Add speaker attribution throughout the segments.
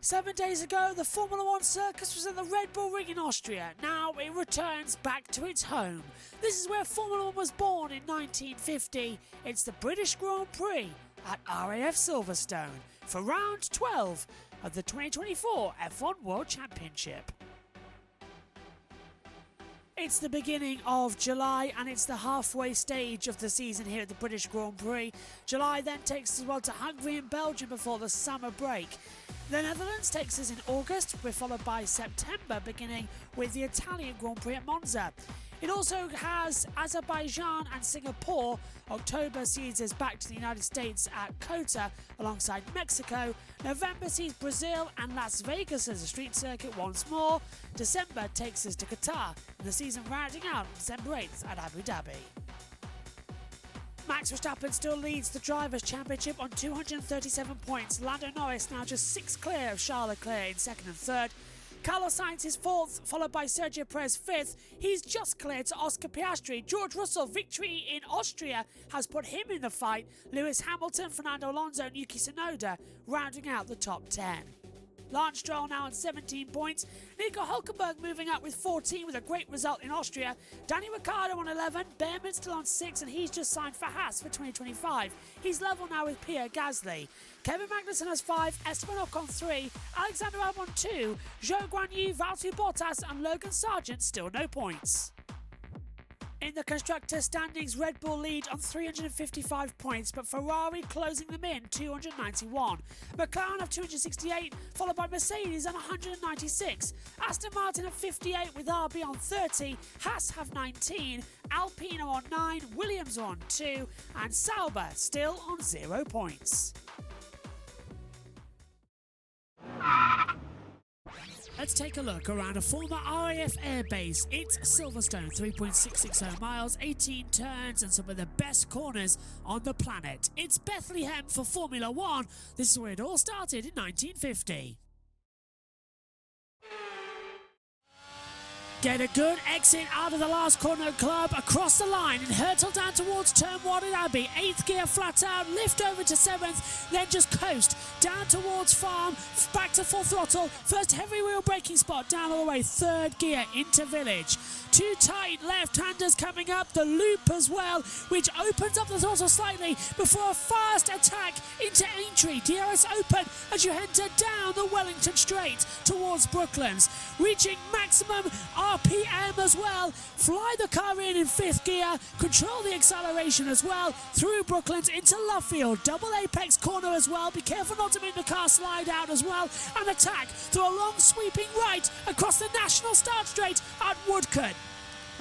Speaker 1: 7 days ago, the Formula One circus was at the Red Bull Ring in Austria. Now it returns back to its home. This is where Formula One was born in 1950. It's the British Grand Prix at RAF Silverstone for round 12 of the 2024 F1 World Championship. It's the beginning of July and it's the halfway stage of the season here at the British Grand Prix. July then takes us as well to Hungary and Belgium before the summer break. The Netherlands takes us in August. We're followed by September, beginning with the Italian Grand Prix at Monza. It also has Azerbaijan and Singapore. October sees us back to the United States at COTA alongside Mexico. November sees Brazil and Las Vegas as a street circuit once more. December takes us to Qatar, and the season rounding out December 8th at Abu Dhabi. Max Verstappen still leads the Drivers' Championship on 237 points. Lando Norris now just 6 clear of Charles Leclerc in second and third. Carlos Sainz is fourth, followed by Sergio Perez fifth. He's just clear to Oscar Piastri. George Russell, victory in Austria has put him in the fight. Lewis Hamilton, Fernando Alonso and Yuki Tsunoda rounding out the top 10. Lance Stroll now on 17 points. Nico Hülkenberg moving up with 14 with a great result in Austria. Danny Ricciardo on 11, Behrman still on 6 and he's just signed for Haas for 2025. He's level now with Pierre Gasly. Kevin Magnussen has 5, Esteban Ocon 3, Alexander Albon 2, Zhou Guanyu, Valtteri Bottas and Logan Sargent still no points. In the Constructors' standings, Red Bull lead on 355 points, but Ferrari closing them in 291. McLaren have 268, followed by Mercedes on 196. Aston Martin have 58 with RB on 30. Haas have 19, Alpine are on 9, Williams are on 2, and Sauber still on 0 points. Let's take a look around a former RAF airbase. It's Silverstone, 3.660 miles, 18 turns and some of the best corners on the planet. It's Bethlehem for Formula One. This is where it all started in 1950. Get a good exit out of the last corner club, across the line and hurtle down towards turn 1 in Abbey. 8th gear flat out, lift over to 7th, then just coast down towards Farm, back to full throttle. First heavy wheel braking spot down all the way, 3rd gear into Village. Too tight left-handers coming up, the loop as well, which opens up the throttle slightly before a fast attack into Aintree. DRS open as you enter down the Wellington Straight towards Brooklands. Reaching maximum RPM as well. Fly the car in 5th gear, control the acceleration as well, through Brooklands into Lovefield. Double apex corner as well, be careful not to make the car slide out as well, and attack through a long sweeping right across the National Start Straight at Woodcote.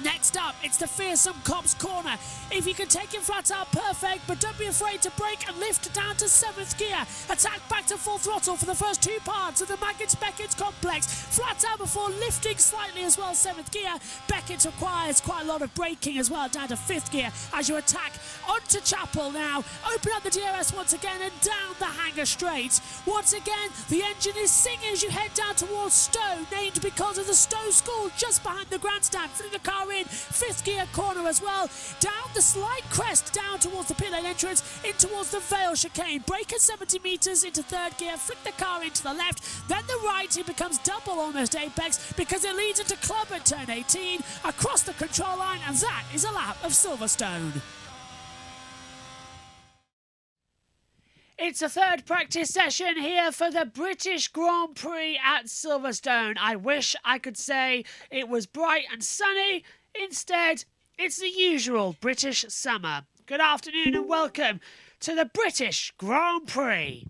Speaker 1: Next up, it's the fearsome Cops corner. If you can take it flat out, perfect, but don't be afraid to brake and lift down to 7th gear. Attack back to full throttle for the first 2 parts of the Maggots-Beckett complex. Flat out before lifting slightly as well, 7th gear. Beckett requires quite a lot of braking as well, down to 5th gear as you attack onto Chapel now. Open up the DRS once again and down the Hanger Straight. Once again, the engine is singing as you head down towards Stowe, named because of the Stowe School just behind the grandstand. Flipping the car in, 5th gear corner as well, down the slight crest down towards the pit lane entrance, in towards the Vale chicane, brake at 70 metres into 3rd gear, flick the car into the left, then the right. It becomes double almost apex because it leads into club at turn 18 across the control line, and that is a lap of Silverstone. It's a 3rd practice session here for the British Grand Prix at Silverstone. I wish I could say it was bright and sunny. Instead, it's the usual British summer. Good afternoon and welcome to the British Grand Prix.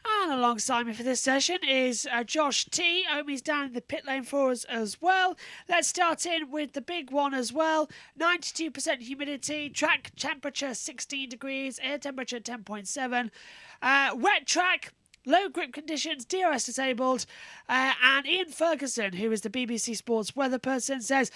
Speaker 1: And alongside me for this session is Josh T. Omi's down in the pit lane for us as well. Let's start in with the big one as well. 92% humidity, track temperature 16 degrees, air temperature 10.7. Wet track, low grip conditions, DRS disabled. And Ian Ferguson, who is the BBC Sports weather person, says,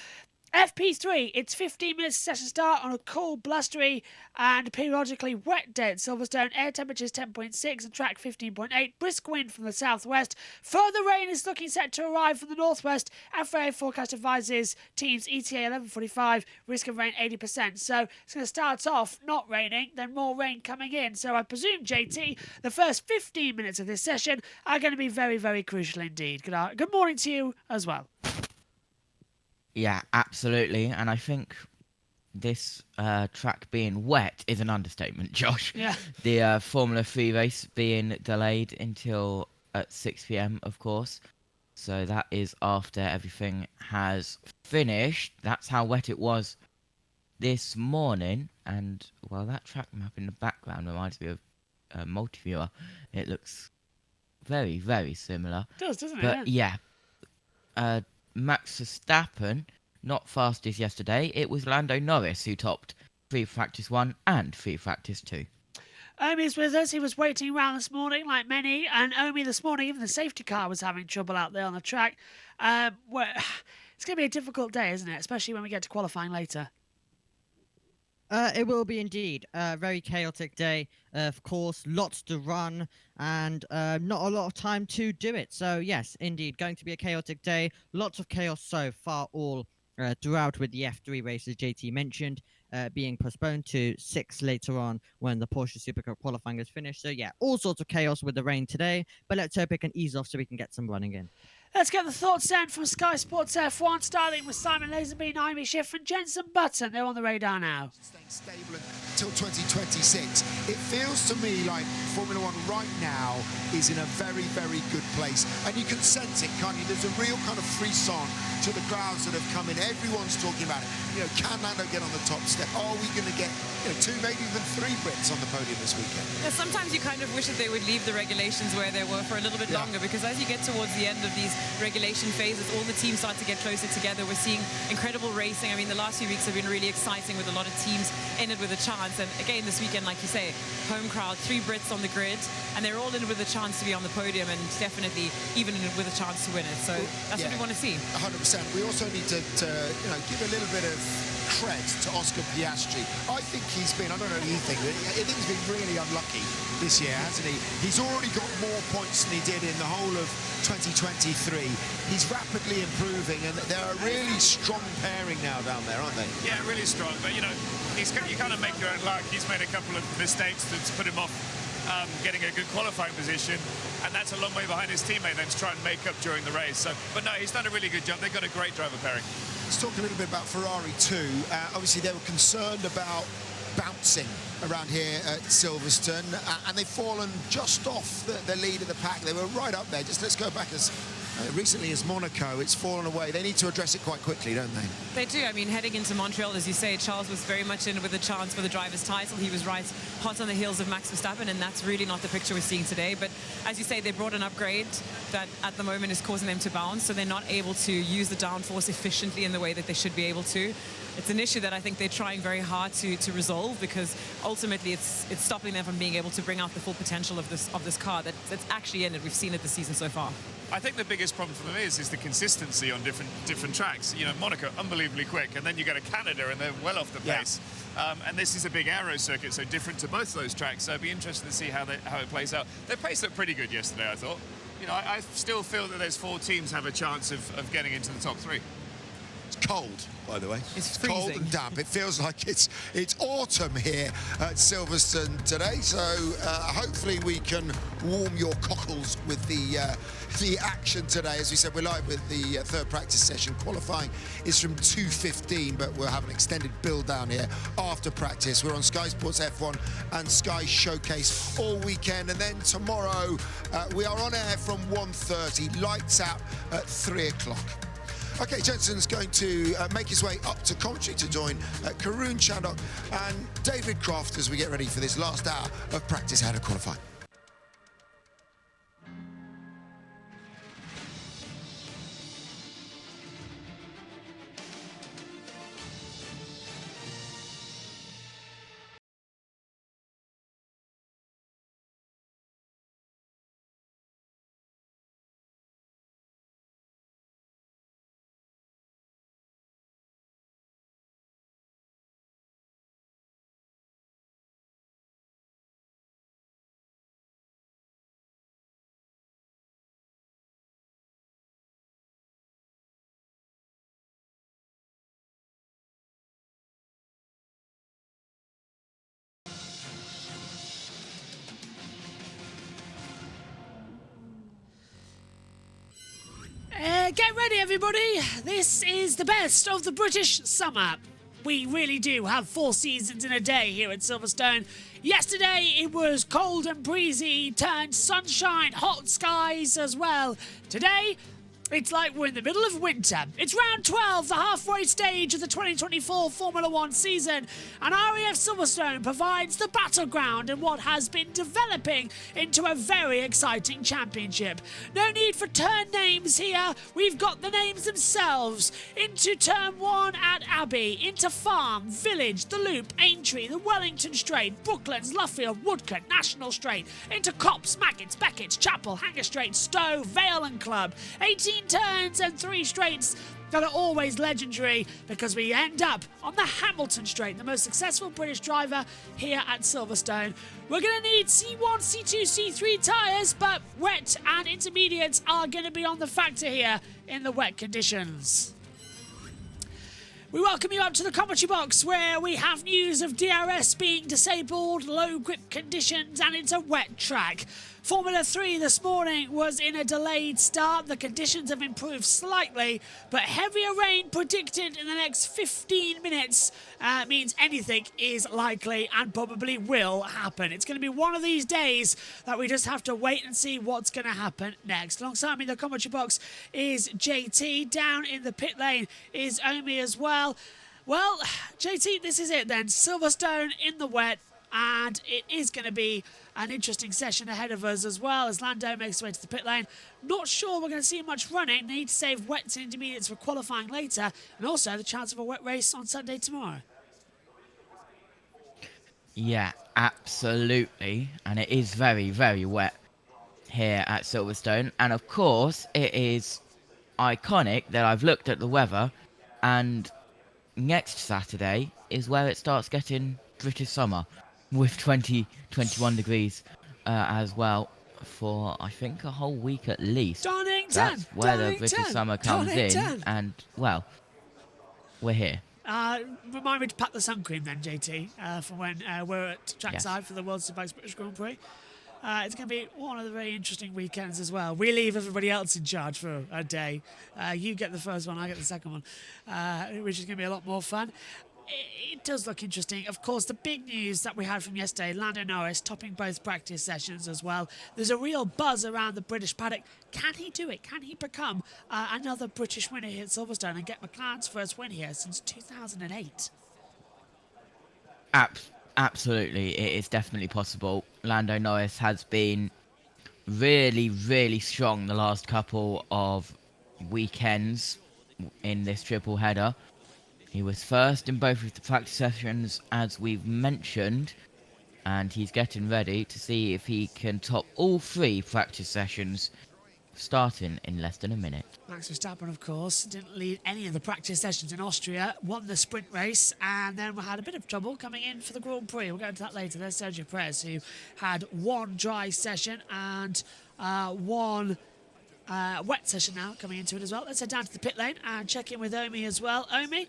Speaker 1: FP3, it's 15 minutes session start on a cool, blustery and periodically wet day at Silverstone. Air temperatures 10.6 and track 15.8. Brisk wind from the southwest. Further rain is looking set to arrive from the northwest. FAA forecast advises teams ETA 11:45, risk of rain 80%. So it's going to start off not raining, then more rain coming in. So I presume, JT, the first 15 minutes of this session are going to be very, very crucial indeed. Good morning to you as well.
Speaker 2: Yeah, absolutely. And I think this track being wet is an understatement, Josh.
Speaker 1: Yeah.
Speaker 2: The Formula 3 race being delayed until at 6 p.m, of course. So that is after everything has finished. That's how wet it was this morning. And, well, that track map in the background reminds me of Multiviewer. It looks very, very similar.
Speaker 1: It does, doesn't it?
Speaker 2: But, yeah. Max Verstappen, not fastest yesterday. It was Lando Norris who topped free practice 1 and free practice 2.
Speaker 1: Omi's with us. He was waiting around this morning, like many. And Omi, this morning, even the safety car was having trouble out there on the track. It's going to be a difficult day, isn't it? Especially when we get to qualifying later.
Speaker 3: It will be indeed a very chaotic day. Of course, lots to run and not a lot of time to do it. So yes, indeed, going to be a chaotic day. Lots of chaos so far all throughout, with the F3 races JT mentioned being postponed to 6 later on when the Porsche Supercup qualifying is finished. So yeah, all sorts of chaos with the rain today, but let's hope it can ease off so we can get some running in.
Speaker 1: Let's get the thoughts then from Sky Sports F1, starting with Simon Lazenby, Naomi Schiff and Jenson Button. They're on the radar now.
Speaker 4: Staying stable until 2026. It feels to me like Formula One right now is in a very, very good place. And you can sense it, can't you? There's a real kind of frisson to the crowds that have come in. Everyone's talking about it. You know, can Lando get on the top step? Are we going to get 2, maybe even 3 Brits on the podium this weekend?
Speaker 5: Yeah, sometimes you kind of wish that they would leave the regulations where they were for a little bit longer, because as you get towards the end of these regulation phases, all the teams start to get closer together. We're seeing incredible racing. I mean, the last few weeks have been really exciting with a lot of teams in it with a chance. And again, this weekend, like you say, home crowd, 3 Brits on the grid, and they're all in it with a chance to be on the podium and definitely even in it with a chance to win it. So that's what we want to see.
Speaker 4: 100%. We also need to give a little bit of cred to Oscar Piastri. I think he's been, I don't know what you think, but I think he's been really unlucky this year, hasn't he? He's already got more points than he did in the whole of 2023. He's rapidly improving, and they're a really strong pairing now down there, aren't they?
Speaker 6: Yeah, really strong. But, you kind of make your own luck. He's made a couple of mistakes that's put him off getting a good qualifying position, and that's a long way behind his teammate then to try and make up during the race. So, but no, he's done a really good job. They've got a great driver pairing.
Speaker 4: Let's talk a little bit about Ferrari too. Obviously, they were concerned about bouncing around here at Silverstone, and they've fallen just off the lead of the pack. They were right up there. Just let's go back as recently as Monaco. It's fallen away. They need to address it quite quickly, don't they?
Speaker 5: They do. I mean, heading into Montreal, as you say, Charles was very much in with a chance for the driver's title. He was right hot on the heels of Max Verstappen, and that's really not the picture we're seeing today. But as you say, they brought an upgrade that at the moment is causing them to bounce, so they're not able to use the downforce efficiently in the way that they should be able to. It's an issue that I think they're trying very hard to resolve, because ultimately it's stopping them from being able to bring out the full potential of this car that's actually in it. We've seen it this season so far.
Speaker 6: I think the biggest problem for them is the consistency on different tracks. You know, Monaco, unbelievably quick, and then you go to Canada and they're well off the pace. And this is a big aero circuit, so different to both those tracks. So it'd be interesting to see how it plays out. Their pace looked pretty good yesterday, I thought. You know, I still feel that those 4 teams have a chance of getting into the top 3.
Speaker 4: It's cold, by the way.
Speaker 5: It's
Speaker 4: cold
Speaker 5: freezing.
Speaker 4: and damp. It feels like it's autumn here at Silverstone today. So hopefully we can warm your cockles with the action today. As we said, we're live with the 3rd practice session. Qualifying is from 2:15, but we'll have an extended build down here after practice. We're on Sky Sports F1 and Sky Showcase all weekend, and then tomorrow we are on air from 1:30. Lights out at 3 o'clock. Okay, Jenson's going to make his way up to commentary to join Karun Chandok and David Croft as we get ready for this last hour of practice how to qualify.
Speaker 1: Get ready, everybody. This is the best of the British summer. We really do have 4 seasons in a day here at Silverstone. Yesterday it was cold and breezy, turned sunshine, hot skies as well. Today, it's like we're in the middle of winter. It's round 12, the halfway stage of the 2024 Formula 1 season, and RAF Silverstone provides the battleground in what has been developing into a very exciting championship. No need for turn names here, we've got the names themselves. Into Turn 1 at Abbey, into Farm, Village, The Loop, Aintree, the Wellington Straight, Brooklands, Luffield, Woodcote, National Straight, into Copse, Maggots, Beckett's, Chapel, Hanger Straight, Stowe, Vale and Club. 18 turns and 3 straights that are always legendary because we end up on the Hamilton Straight, the most successful British driver here at Silverstone. We're going to need C1, C2, C3 tyres, but wet and intermediates are going to be on the factor here in the wet conditions. We welcome you up to the commentary box where we have news of DRS being disabled, low grip conditions, and it's a wet track. Formula 3 this morning was in a delayed start. The conditions have improved slightly, but heavier rain predicted in the next 15 minutes means anything is likely and probably will happen. It's going to be one of these days that we just have to wait and see what's going to happen next. Alongside me in the commentary box is JT. Down in the pit lane is Omi as well. Well, JT, this is it then. Silverstone in the wet, and it is going to be an interesting session ahead of us as well as Lando makes his way to the pit lane. Not sure we're going to see much running. Need to save wets and intermediates for qualifying later, and also the chance of a wet race on Sunday tomorrow.
Speaker 2: Yeah, absolutely. And it is very, very wet here at Silverstone. And of course, it is iconic that I've looked at the weather, and next Saturday is where it starts getting British summer with 21 degrees as well for, I think, a whole week at least.
Speaker 1: Donington!
Speaker 2: That's where the British
Speaker 1: Donington!
Speaker 2: summer comes in,
Speaker 1: Donington!
Speaker 2: and, well, we're here.
Speaker 1: Remind me to pack the sun cream then, JT, for when we're at trackside for the World Superbikes British Grand Prix. It's going to be one of the very interesting weekends as well. We leave everybody else in charge for a day. You get the first one, I get the second one, which is going to be a lot more fun. It does look interesting. Of course, the big news that we had from yesterday, Lando Norris topping both practice sessions as well. There's a real buzz around the British paddock. Can he do it? Can he become another British winner here at Silverstone and get McLaren's first win here since 2008?
Speaker 2: Absolutely, it is definitely possible. Lando Norris has been really, really strong the last couple of weekends in this triple header. He was first in both of the practice sessions, as we've mentioned, and he's getting ready to see if he can top all 3 practice sessions, starting in less than a minute.
Speaker 1: Max Verstappen, of course, didn't lead any of the practice sessions in Austria, won the sprint race, and then we had a bit of trouble coming in for the Grand Prix. We'll go into that later. There's Sergio Perez, who had 1 dry session and 1 wet session now coming into it as well. Let's head down to the pit lane and check in with Omi as well. Omi,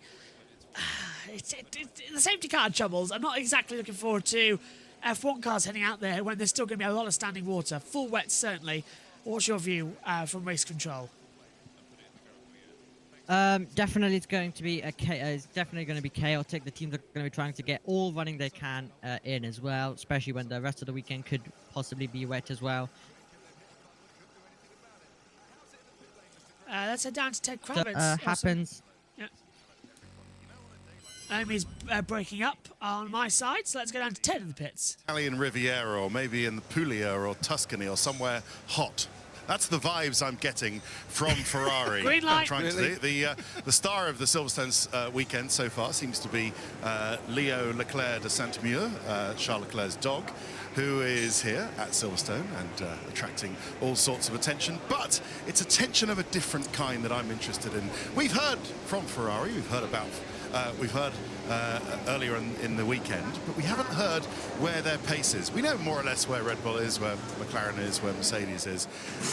Speaker 1: the safety car troubles. I'm not exactly looking forward to F1 cars heading out there when there's still going to be a lot of standing water. Full wet, certainly. What's your view from race control?
Speaker 3: Definitely, it's going to be chaotic. The teams are going to be trying to get all running they can in as well, especially when the rest of the weekend could possibly be wet as well.
Speaker 1: Let's head down to Ted Kravitz.
Speaker 3: So, happens.
Speaker 1: Omi's breaking up on my side, so let's go down to Ted in the pits.
Speaker 7: Italian Riviera, or maybe in the Puglia or Tuscany or somewhere hot. That's the vibes I'm getting from Ferrari.
Speaker 1: Green light.
Speaker 7: I'm trying to say. The star of the Silverstone's weekend so far seems to be Leo Leclerc de Saint-Mure, Charles Leclerc's dog, who is here at Silverstone and attracting all sorts of attention. But it's attention of a different kind that I'm interested in. We've heard from Ferrari, we've heard earlier in the weekend, but we haven't heard where their pace is. We know more or less where Red Bull is, where McLaren is, where Mercedes is.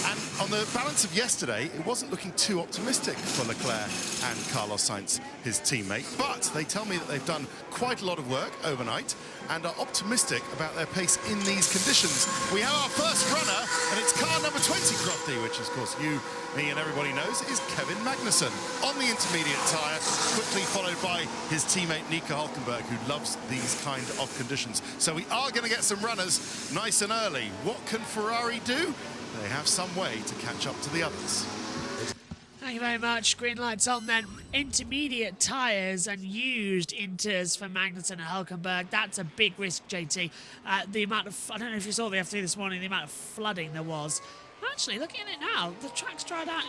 Speaker 7: And on the balance of yesterday, it wasn't looking too optimistic for Leclerc and Carlos Sainz, his teammate. But they tell me that they've done quite a lot of work overnight and are optimistic about their pace in these conditions. We have our first runner And it's car number 20, Crofty, which, of course, you, me, and everybody knows is Kevin Magnussen on the intermediate tyre, quickly followed by his teammate Nico Hulkenberg, who loves these kind of conditions. So we are going to get some runners nice and early. What can Ferrari do? They have some way to catch up to the others.
Speaker 1: Thank you very much. Green lights on then. Intermediate tyres and used inters for Magnussen and Hulkenberg. That's a big risk, JT. The amount of, I don't know if you saw the F3 this morning, the amount of flooding there was. Actually, looking at it now, the track's dried out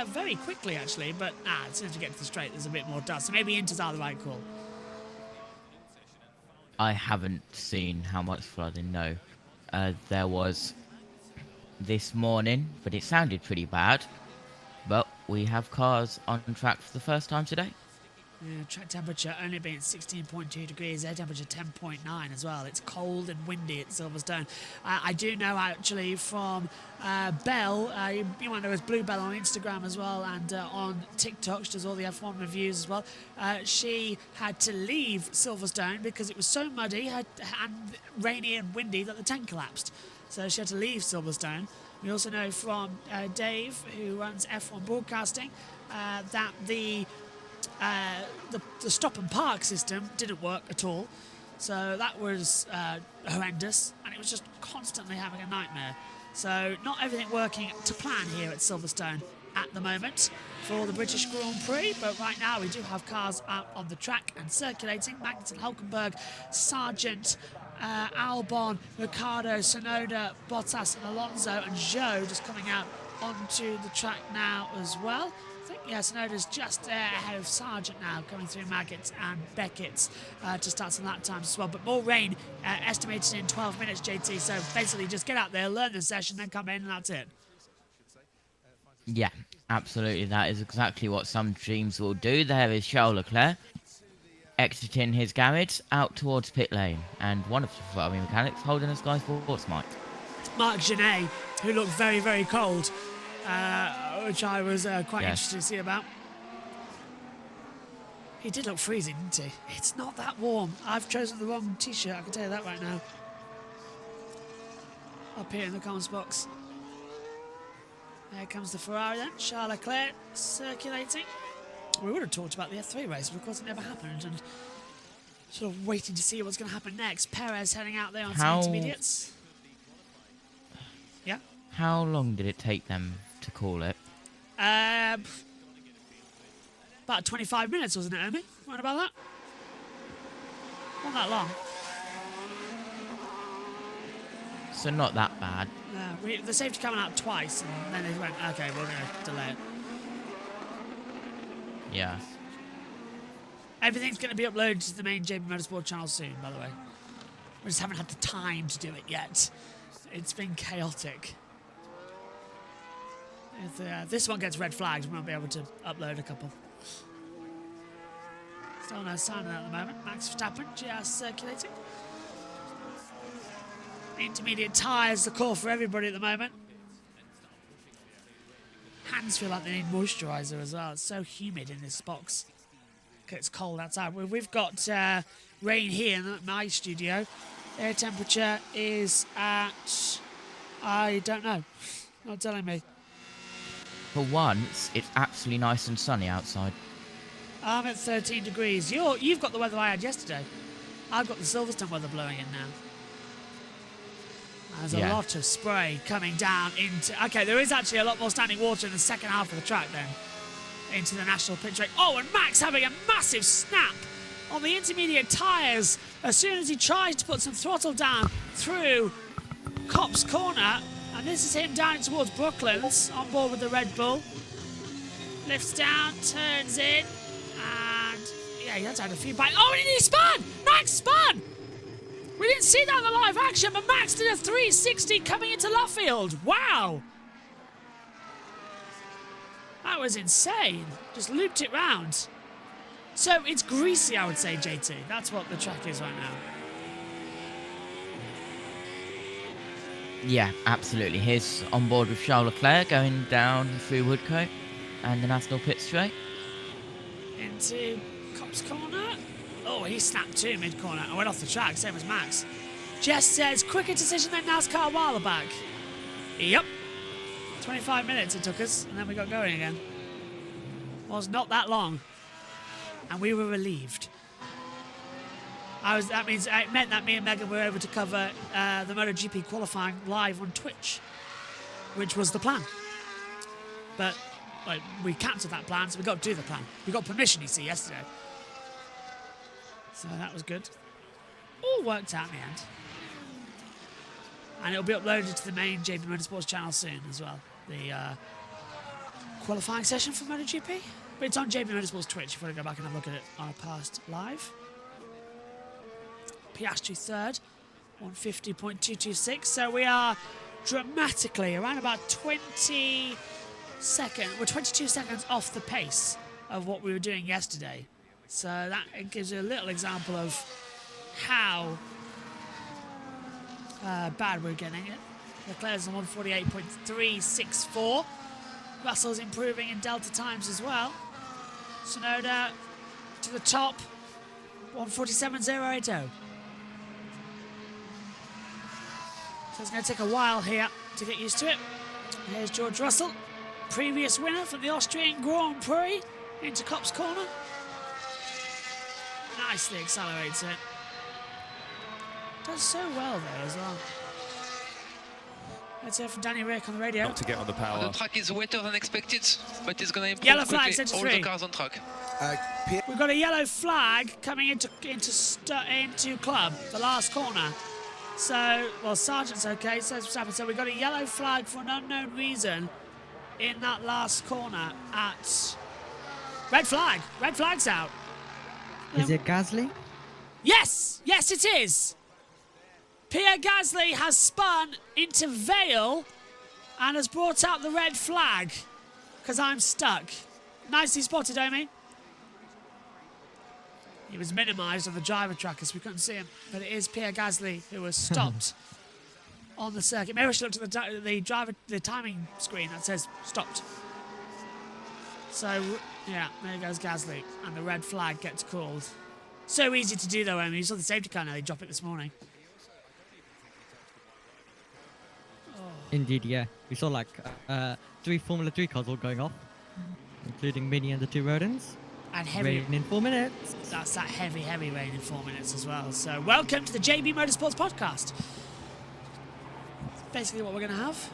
Speaker 1: very quickly, actually. But as soon as we get to the straight, there's a bit more dust. So maybe inters are the right call.
Speaker 2: I haven't seen how much flooding, no. There was this morning, but it sounded pretty bad. But we have cars on track for the first time today.
Speaker 1: Yeah, track temperature only being 16.2 degrees, air temperature 10.9 as well. It's cold and windy at Silverstone. I do know actually from Belle, you might know as Blue Bell on Instagram as well, and on TikTok, she does all the F1 reviews as well. She had to leave Silverstone because it was so muddy and rainy and windy that the tent collapsed. So she had to leave Silverstone. We also know from Dave, who runs F1 Broadcasting, that the stop and park system didn't work at all. So that was horrendous, and it was just constantly having a nightmare. So not everything working to plan here at Silverstone at the moment for the British Grand Prix, but right now we do have cars out on the track and circulating. Magnussen, Hulkenberg, Sargent, Albon, Ricciardo, Tsunoda, Bottas and Alonso, and Zhou just coming out onto the track now as well. I think, yeah, Tsunoda's just ahead of Sargent now, coming through Maggots and Beckett's to start some lap times as well. But more rain estimated in 12 minutes, JT, so basically just get out there, learn the session, then come in and that's it.
Speaker 2: Yeah, absolutely. That is exactly what some teams will do. There is Charles Leclerc exiting his garage out towards pit lane, and one of the Ferrari mechanics holding a Sky Sports mic.
Speaker 1: Marc Genet, who looked very, very cold, which I was quite interested to see about. He did look freezing, didn't he? It's not that warm. I've chosen the wrong t-shirt, I can tell you that right now. Up here in the comments box. There comes the Ferrari then, Charles Leclerc circulating. We would have talked about the F3 race, but of course it never happened, and sort of waiting to see what's going to happen next. Perez heading out there on some intermediates. Yeah?
Speaker 2: How long did it take them to call it?
Speaker 1: About 25 minutes, wasn't it, Omi? Right about that? Not that long.
Speaker 2: So not that bad.
Speaker 1: No, the safety coming out twice, and then they went, okay, we're going to delay it.
Speaker 2: Yeah.
Speaker 1: Everything's going to be uploaded to the main JBMotorsports channel soon, by the way. We just haven't had the time to do it yet. It's been chaotic. If this one gets red flags, we might be able to upload a couple. Still no sign of that at the moment. Max Verstappen just circulating. Intermediate tyres, the call for everybody at the moment. Hands feel like they need moisturiser as well. It's so humid in this box. It's cold outside. We've got rain here in my studio. Air temperature is at, I don't know. Not telling me.
Speaker 2: For once, it's absolutely nice and sunny outside.
Speaker 1: I'm at 13 degrees. You've got the weather I had yesterday. I've got the Silverstone weather blowing in now. There's a lot of spray coming down into... Okay, there is actually a lot more standing water in the second half of the track then. Into the national pit straight. Oh, and Max having a massive snap on the intermediate tyres as soon as he tries to put some throttle down through Copse Corner. And this is him down towards Brooklands on board with the Red Bull. Lifts down, turns in, and yeah, he has had a few bites. Oh, and he spun! Max spun! We didn't see that in the live action, but Max did a 360 coming into Luffield. Wow! That was insane. Just looped it round. So it's greasy, I would say, JT. That's what the track is right now.
Speaker 2: Yeah, absolutely. Here's on board with Charles Leclerc going down through Woodcote and the national pit straight.
Speaker 1: Into Copse Corner. Oh, he snapped too mid-corner and went off the track, same as Max. Jess says, quicker decision than NASCAR a while back. Yep. 25 minutes it took us, and then we got going again. Was not that long, and we were relieved. It meant that me and Megan were able to cover the MotoGP qualifying live on Twitch, which was the plan. But we cancelled that plan, so we got to do the plan. We got permission, you see, yesterday. So that was good. All worked out in the end. And it'll be uploaded to the main JB Motorsports channel soon as well. The qualifying session for MotoGP. But it's on JB Motorsports Twitch if you want to go back and have a look at it on a past live. Piastri third, 150.226. So we are dramatically around about 22 seconds off the pace of what we were doing yesterday. So that it gives you a little example of how bad we're getting it. Leclerc's on 148.364. Russell's improving in delta times as well. Tsunoda to the top, 147.080. So it's going to take a while here to get used to it. Here's George Russell, previous winner from the Austrian Grand Prix, into Copse Corner. Nicely accelerates it. Does so well there as well. Let's hear from Danny Rick on the radio.
Speaker 8: Not to get on the power.
Speaker 9: The track is wetter than expected, but it's going to improve
Speaker 1: Yellow flag,
Speaker 9: quickly. All the cars on track.
Speaker 1: We've got a yellow flag coming into club, the last corner. So, well, Sargent's okay, says Verstappen. So we've got a yellow flag for an unknown reason in that last corner at... Red flag. Red flag's out.
Speaker 3: Is it Gasly?
Speaker 1: Yes! Yes, it is! Pierre Gasly has spun into Vale and has brought out the red flag because I'm stuck. Nicely spotted, Omi. He was minimised on the driver tracker so we couldn't see him, but it is Pierre Gasly who was stopped on the circuit. Maybe I should look at the timing screen that says stopped. So, yeah, there goes Gasly, and the red flag gets called. So easy to do though, Omi. You saw the safety car now, they dropped it this morning.
Speaker 3: Indeed, yeah. We saw like 3 Formula 3 cars all going off, including Mini and the 2 Rodents.
Speaker 1: And heavy.
Speaker 3: Rain in 4 minutes.
Speaker 1: That's that heavy rain in 4 minutes as well. So welcome to the JB Motorsports podcast. Basically what we're going to have.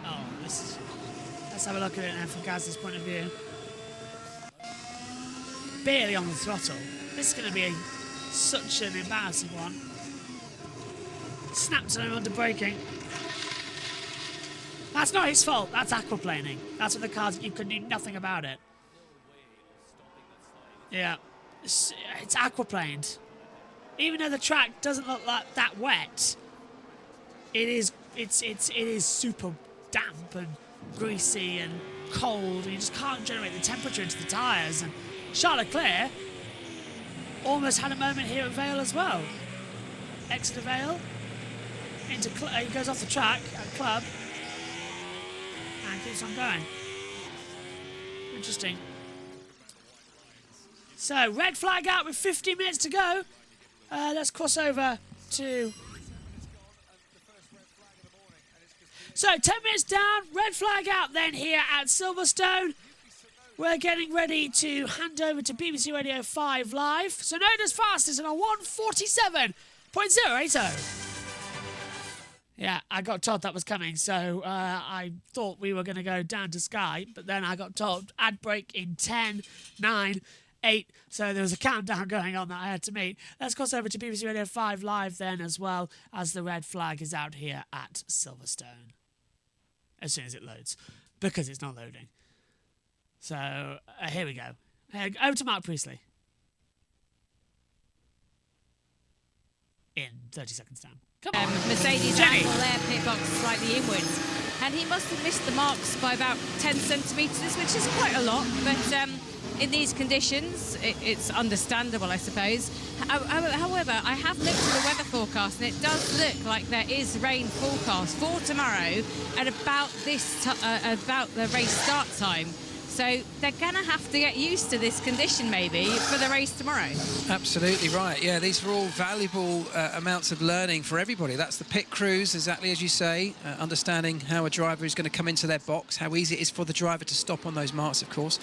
Speaker 1: Oh, let's have a look at it now from Gaz's point of view. Barely on the throttle. This is going to be such an embarrassing one. Snapped on him under braking. That's not his fault. That's aquaplaning. That's what the cars, you can do nothing about it. Yeah, it's aquaplaned. Even though the track doesn't look like that wet, it is super damp and greasy and cold, and you just can't generate the temperature into the tyres. And Charles Leclerc almost had a moment here at Vale as well. Exeter Vale, he goes off the track at Club and keeps on going. Interesting. So, red flag out with 15 minutes to go. Let's cross over to... So, 10 minutes down, red flag out then here at Silverstone. We're getting ready to hand over to BBC Radio 5 Live. So, Noda's fastest on a 147.080. Yeah, I got told that was coming, so I thought we were going to go down to Sky, but then I got told ad break in 10, 9... 8, so there was a countdown going on that I had to meet. Let's cross over to BBC Radio 5 Live then as well, as the red flag is out here at Silverstone. As soon as it loads, because it's not loading. So, here we go. Over to Mark Priestley. In 30 seconds down. Come on.
Speaker 10: Mercedes angle there, pit box slightly inwards. And he must have missed the marks by about 10 centimetres, which is quite a lot, but... in these conditions, it's understandable, I suppose. However, I have looked at the weather forecast, and it does look like there is rain forecast for tomorrow at about the race start time. So they're going to have to get used to this condition maybe for the race tomorrow.
Speaker 8: Absolutely right. Yeah, these are all valuable amounts of learning for everybody. That's the pit crews, exactly as you say, understanding how a driver is going to come into their box, how easy it is for the driver to stop on those marks, of course.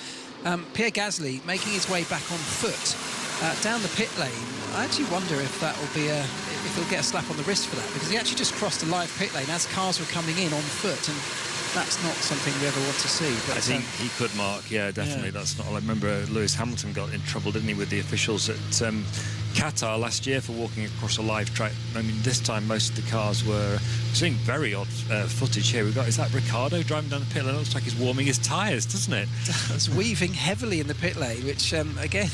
Speaker 8: Pierre Gasly making his way back on foot down the pit lane. I actually wonder if that will be if he'll get a slap on the wrist for that, because he actually just crossed a live pit lane as cars were coming in on foot, and that's not something we ever want to see. But
Speaker 11: I think he could, Mark. Yeah, definitely. Yeah. That's not. I remember Lewis Hamilton got in trouble, didn't he, with the officials at Qatar last year for walking across a live track. I mean, this time most of the cars were seeing very odd footage here. Is that Ricciardo driving down the pit lane? It looks like he's warming his tyres, doesn't it?
Speaker 8: It's weaving heavily in the pit lane, which again,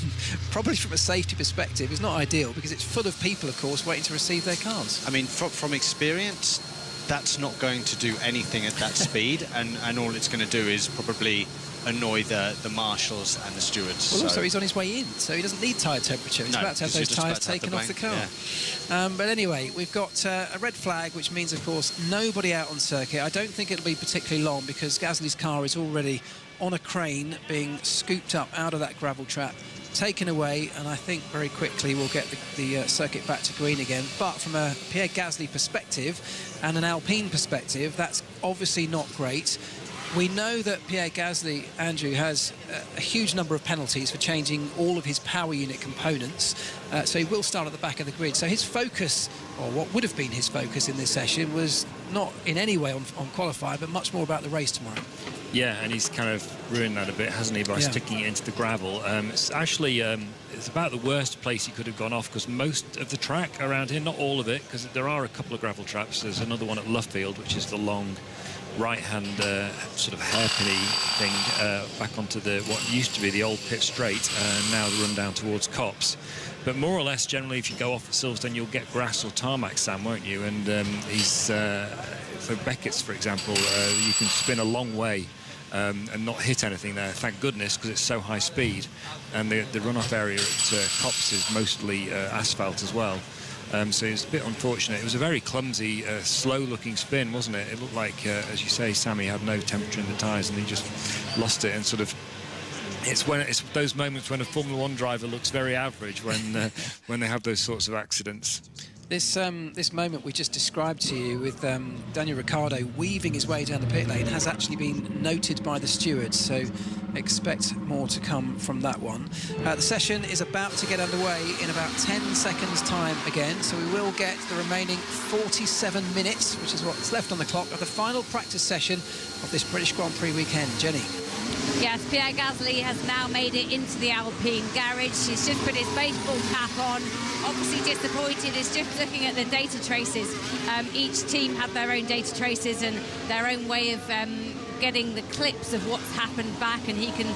Speaker 8: probably from a safety perspective, is not ideal because it's full of people, of course, waiting to receive their cars.
Speaker 12: I mean, from experience, that's not going to do anything at that speed, and all it's going to do is probably annoy the marshals and the stewards.
Speaker 8: Well, also he's on his way in, so he doesn't need tyre temperature. He's about to have those tyres taken off the car. Yeah. But anyway, we've got a red flag, which means, of course, nobody out on circuit. I don't think it'll be particularly long because Gasly's car is already on a crane being scooped up out of that gravel trap, taken away, and I think very quickly we'll get the circuit back to green again. But from a Pierre Gasly perspective and an Alpine perspective, that's obviously not great. We know that Pierre Gasly, Andrew, has a huge number of penalties for changing all of his power unit components, so he will start at the back of the grid. So his focus, or what would have been his focus in this session, was not in any way on qualify, but much more about the race tomorrow.
Speaker 11: Yeah, and he's kind of ruined that a bit, hasn't he, by sticking it into the gravel. It's actually it's about the worst place he could have gone off, because most of the track around here, not all of it, because there are a couple of gravel traps. There's another one at Luffield, which is the long right-hand sort of hairpinny thing back onto what used to be the old pit straight, now the run down towards Copse. But more or less, generally, if you go off at Silverstone, you'll get grass or tarmac, Sam, won't you? And for Beckett's, for example, you can spin a long way and not hit anything there, thank goodness, because it's so high speed. And the runoff area at Copse is mostly asphalt as well. So it's a bit unfortunate. It was a very clumsy, slow-looking spin, wasn't it? It looked like, as you say, Sammy had no temperature in the tyres and he just lost it. And sort of, it's those moments when a Formula One driver looks very average when they have those sorts of accidents.
Speaker 8: This moment we just described to you with Daniel Ricciardo weaving his way down the pit lane has actually been noted by the stewards, so expect more to come from that one. The session is about to get underway in about 10 seconds time again, so we will get the remaining 47 minutes, which is what's left on the clock, of the final practice session of this British Grand Prix weekend. Jenny.
Speaker 10: Yes, Pierre Gasly has now made it into the Alpine garage. He's just put his baseball cap on. Obviously disappointed. He's just looking at the data traces. Each team had their own data traces and their own way of getting the clips of what's happened back, and he can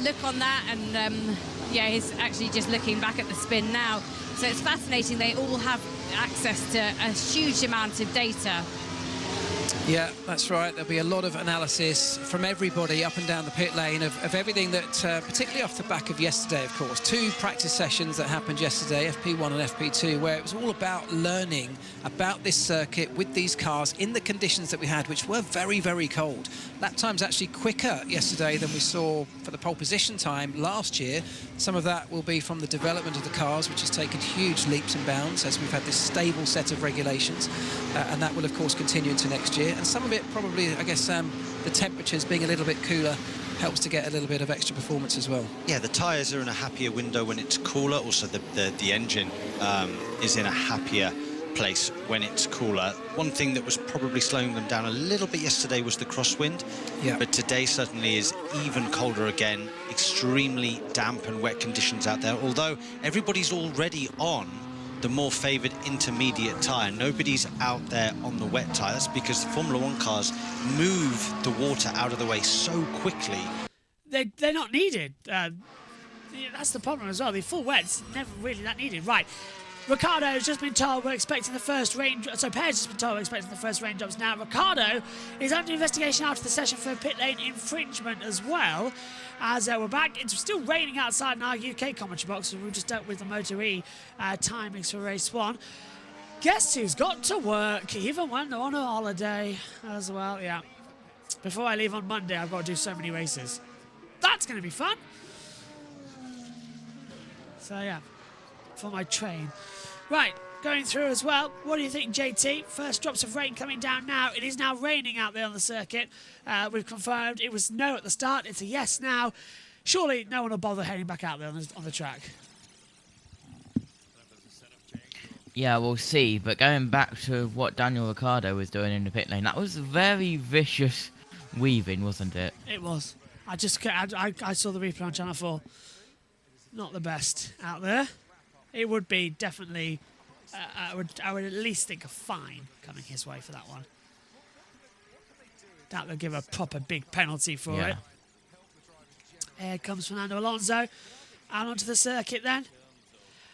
Speaker 10: look on that, and yeah, he's actually just looking back at the spin now. So it's fascinating. They all have access to a huge amount of data.
Speaker 8: Yeah, that's right. There'll be a lot of analysis from everybody up and down the pit lane of everything that, particularly off the back of yesterday, of course. 2 practice sessions that happened yesterday, FP1 and FP2, where it was all about learning about this circuit with these cars in the conditions that we had, which were very, very cold. Lap time's actually quicker yesterday than we saw for the pole position time last year. Some of that will be from the development of the cars, which has taken huge leaps and bounds as we've had this stable set of regulations, and that will, of course, continue into next year. And some of it probably, I guess, the temperatures being a little bit cooler helps to get a little bit of extra performance as well.
Speaker 12: Yeah, the tyres are in a happier window when it's cooler. Also, the engine is in a happier place when it's cooler. One thing that was probably slowing them down a little bit yesterday was the crosswind. Yeah. But today certainly is even colder again. Extremely damp and wet conditions out there. Although everybody's already on the more favoured intermediate tyre. Nobody's out there on the wet tyre. That's because the Formula One cars move the water out of the way so quickly.
Speaker 1: They're not needed. That's the problem as well. The full wet's never really that needed. Right. Ricciardo has just been told we're expecting the first rain. So Perez has been told we're expecting the first raindrops now. Ricciardo is under investigation after the session for pit lane infringement as well. As we're back, it's still raining outside in our UK commentary box, so we've just dealt with the Moto E timings for race 1. Guess who's got to work, even when they're on a holiday as well? Yeah. Before I leave on Monday, I've got to do so many races. That's going to be fun. So, yeah, for my train. Right, going through as well. What do you think, JT? First drops of rain coming down now. It is now raining out there on the circuit. We've confirmed it was no at the start. It's a yes now. Surely no one will bother heading back out there on the track.
Speaker 2: Yeah, we'll see. But going back to what Daniel Ricciardo was doing in the pit lane, that was very vicious weaving, wasn't it?
Speaker 1: It was. I saw the replay on Channel 4. Not the best out there. It would be definitely. I would at least think a fine coming his way for that one. That would give a proper big penalty for it. Here comes Fernando Alonso out onto the circuit then.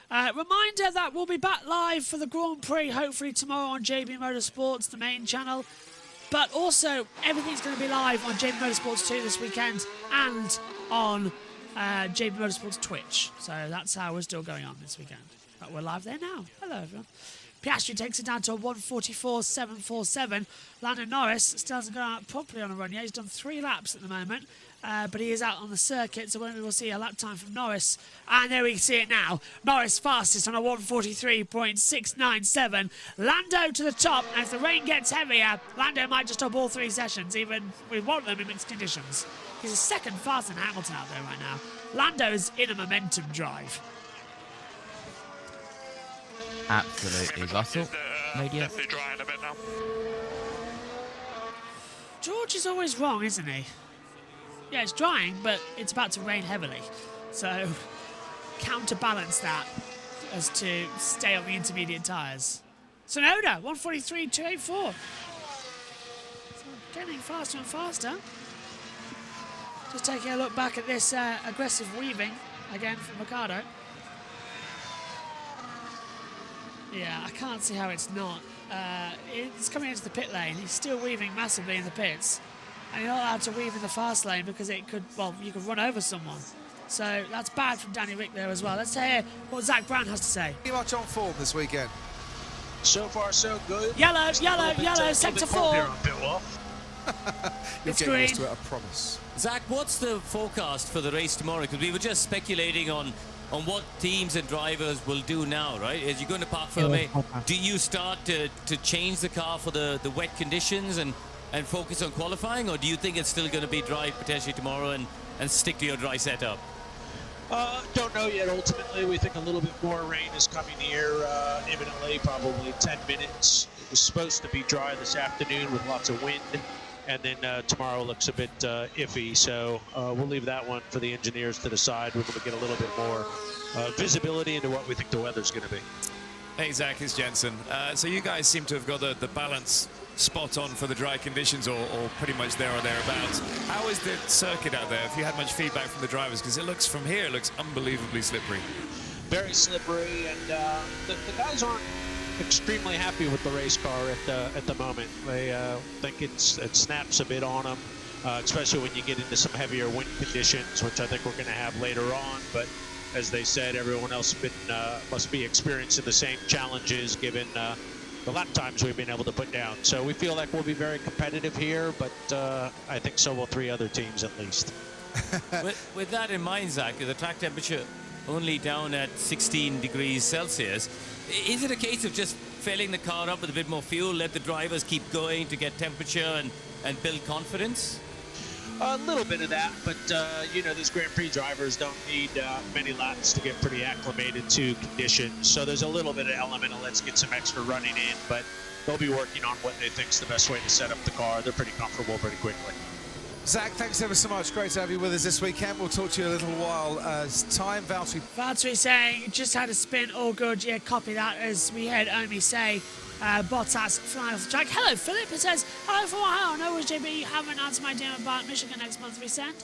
Speaker 1: Reminder that we'll be back live for the Grand Prix hopefully tomorrow on JB Motorsports, the main channel. But also, everything's going to be live on JB Motorsports 2 this weekend and on JB Motorsports Twitch. So that's how we're still going on this weekend. But we're live there now. Hello, everyone. Piastri takes it down to a 1:44.747. Lando Norris still hasn't gone out properly on a run yet. He's done 3 laps at the moment. But he is out on the circuit, so we will see a lap time from Norris. And there we see it now. Norris fastest on a 1:43.697. Lando to the top, and if the rain gets heavier, Lando might just stop all 3 sessions, even with one of them in mixed conditions. He's a second faster than Hamilton out there right now. Lando's in a momentum drive.
Speaker 2: Absolutely. Russell, media.
Speaker 6: Drying a bit now.
Speaker 1: George is always wrong, isn't he? Yeah, it's drying, but it's about to rain heavily. So, counterbalance that as to stay on the intermediate tyres. Sonoda, 1:43.284. So getting faster and faster. Just taking a look back at this aggressive weaving, again from Ricciardo. Yeah, I can't see how it's not. It's coming into the pit lane. He's still weaving massively in the pits. And you're not allowed to weave in the fast lane because it could, well, you could run over someone. So that's bad from Danny Rick there as well. Let's hear what Zach Brown has to say.
Speaker 13: Pretty much on form this weekend.
Speaker 14: So far, so good.
Speaker 1: Yellow, sector 4.
Speaker 13: You're getting used to it, I promise.
Speaker 15: Zach, what's the forecast for the race tomorrow? Because we were just speculating on what teams and drivers will do now, right? As you go into Parc Fermé, do you start to change the car for the wet conditions and focus on qualifying, or do you think it's still going to be dry potentially tomorrow and stick to your dry setup?
Speaker 14: Don't know yet. Ultimately, we think a little bit more rain is coming here imminently, probably 10 minutes. It was supposed to be dry this afternoon with lots of wind, and then tomorrow looks a bit iffy. So we'll leave that one for the engineers to decide. We're going to get a little bit more visibility into what we think the weather's going to be.
Speaker 6: Hey, Zach, it's Jensen. So you guys seem to have got the balance spot on for the dry conditions, or pretty much there or thereabouts. How is the circuit out there? If you had much feedback from the drivers, because it looks from here, it looks unbelievably slippery.
Speaker 14: Very slippery, and the guys aren't extremely happy with the race car at the moment. They think it snaps a bit on them, especially when you get into some heavier wind conditions, which I think we're going to have later on. But as they said, everyone else must be experiencing the same challenges given the lap times we've been able to put down. So we feel like we'll be very competitive here, but I think so will 3 other teams at least.
Speaker 15: with that in mind, Zach, the track temperature only down at 16 degrees Celsius. Is it a case of just filling the car up with a bit more fuel, let the drivers keep going to get temperature and build confidence?
Speaker 14: A little bit of that, but you know, these Grand Prix drivers don't need many laps to get pretty acclimated to conditions. So there's a little bit of element of let's get some extra running in, but they'll be working on what they think is the best way to set up the car. They're pretty comfortable pretty quickly.
Speaker 13: Zach, thanks ever so much. Great to have you with us this weekend. We'll talk to you in a little while. Time,
Speaker 1: Valtteri saying, just had a spin, all good. Yeah, copy that as we heard Omi say. Bottas flying off the track. Hello, Philip. It says, hello from Ohio. No worries, JB. You haven't answered my DM about Michigan next month we sent.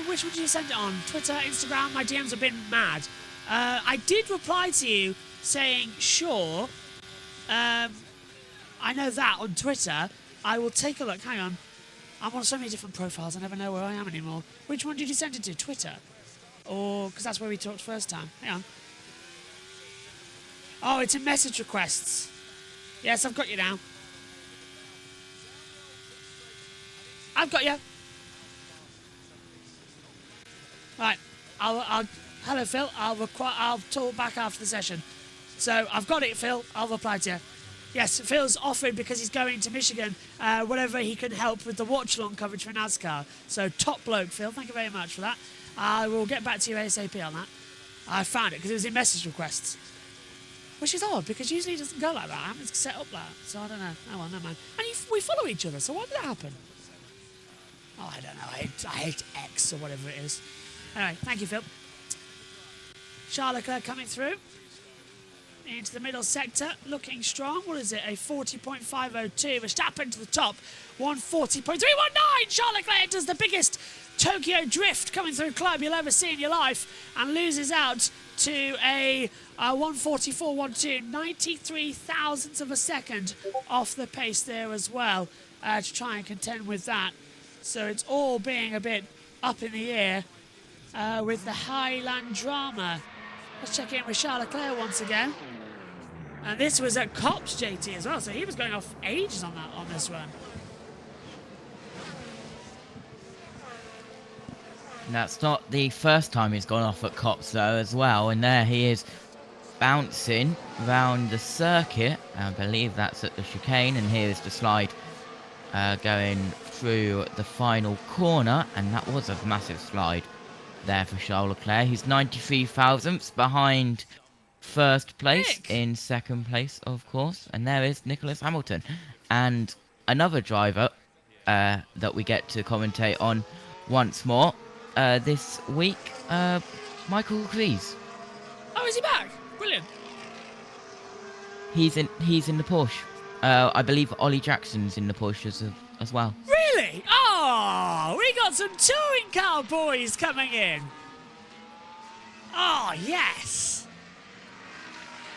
Speaker 1: Which would you send it on? Twitter, Instagram? My DMs have been mad. I did reply to you saying, sure. I know that on Twitter. I will take a look. Hang on. I'm on so many different profiles. I never know where I am anymore. Which one did you send it to? Twitter? Or, because that's where we talked first time. Hang on. Oh, it's in message requests. Yes, I've got you now. I've got you. Right. Hello, Phil. I'll talk back after the session. So I've got it, Phil. I'll reply to you. Yes, Phil's offered because he's going to Michigan, whatever he can help with the watch-along coverage for NASCAR. So top bloke, Phil. Thank you very much for that. I will get back to you ASAP on that. I found it because it was in message requests. Which is odd, because usually it doesn't go like that. I haven't set up that, so I don't know. Oh, well, never mind. And we follow each other, so why did that happen? Oh, I don't know. I hate X or whatever it is. Anyway, thank you, Phil. Charles Leclerc coming through. Into the middle sector, looking strong. What is it? A 40.502. Verstappen to the top. 140.319. Charles Leclerc does the biggest Tokyo drift coming through club you'll ever see in your life and loses out to a 144.12. 93 thousandths of a second off the pace there as well to try and contend with that. So it's all being a bit up in the air with the Highland drama. Let's check in with Charles Leclerc once again. And this was at Cops, JT, as well, so he was going off ages on this run.
Speaker 2: That's not the first time he's gone off at Cops, though, as well. And there he is bouncing around the circuit. I believe that's at the chicane. And here's the slide going through the final corner. And that was a massive slide there for Charles Leclerc. He's 93 thousandths behind first place. In second place, of course. And there is Nicholas Hamilton. And another driver that we get to commentate on once more this week, Michael Kreese.
Speaker 1: Oh, is he back? Brilliant.
Speaker 2: He's in the Porsche. I believe Ollie Jackson's in the Porsche as well.
Speaker 1: Really? Oh, we got some touring car boys coming in. Oh, yes.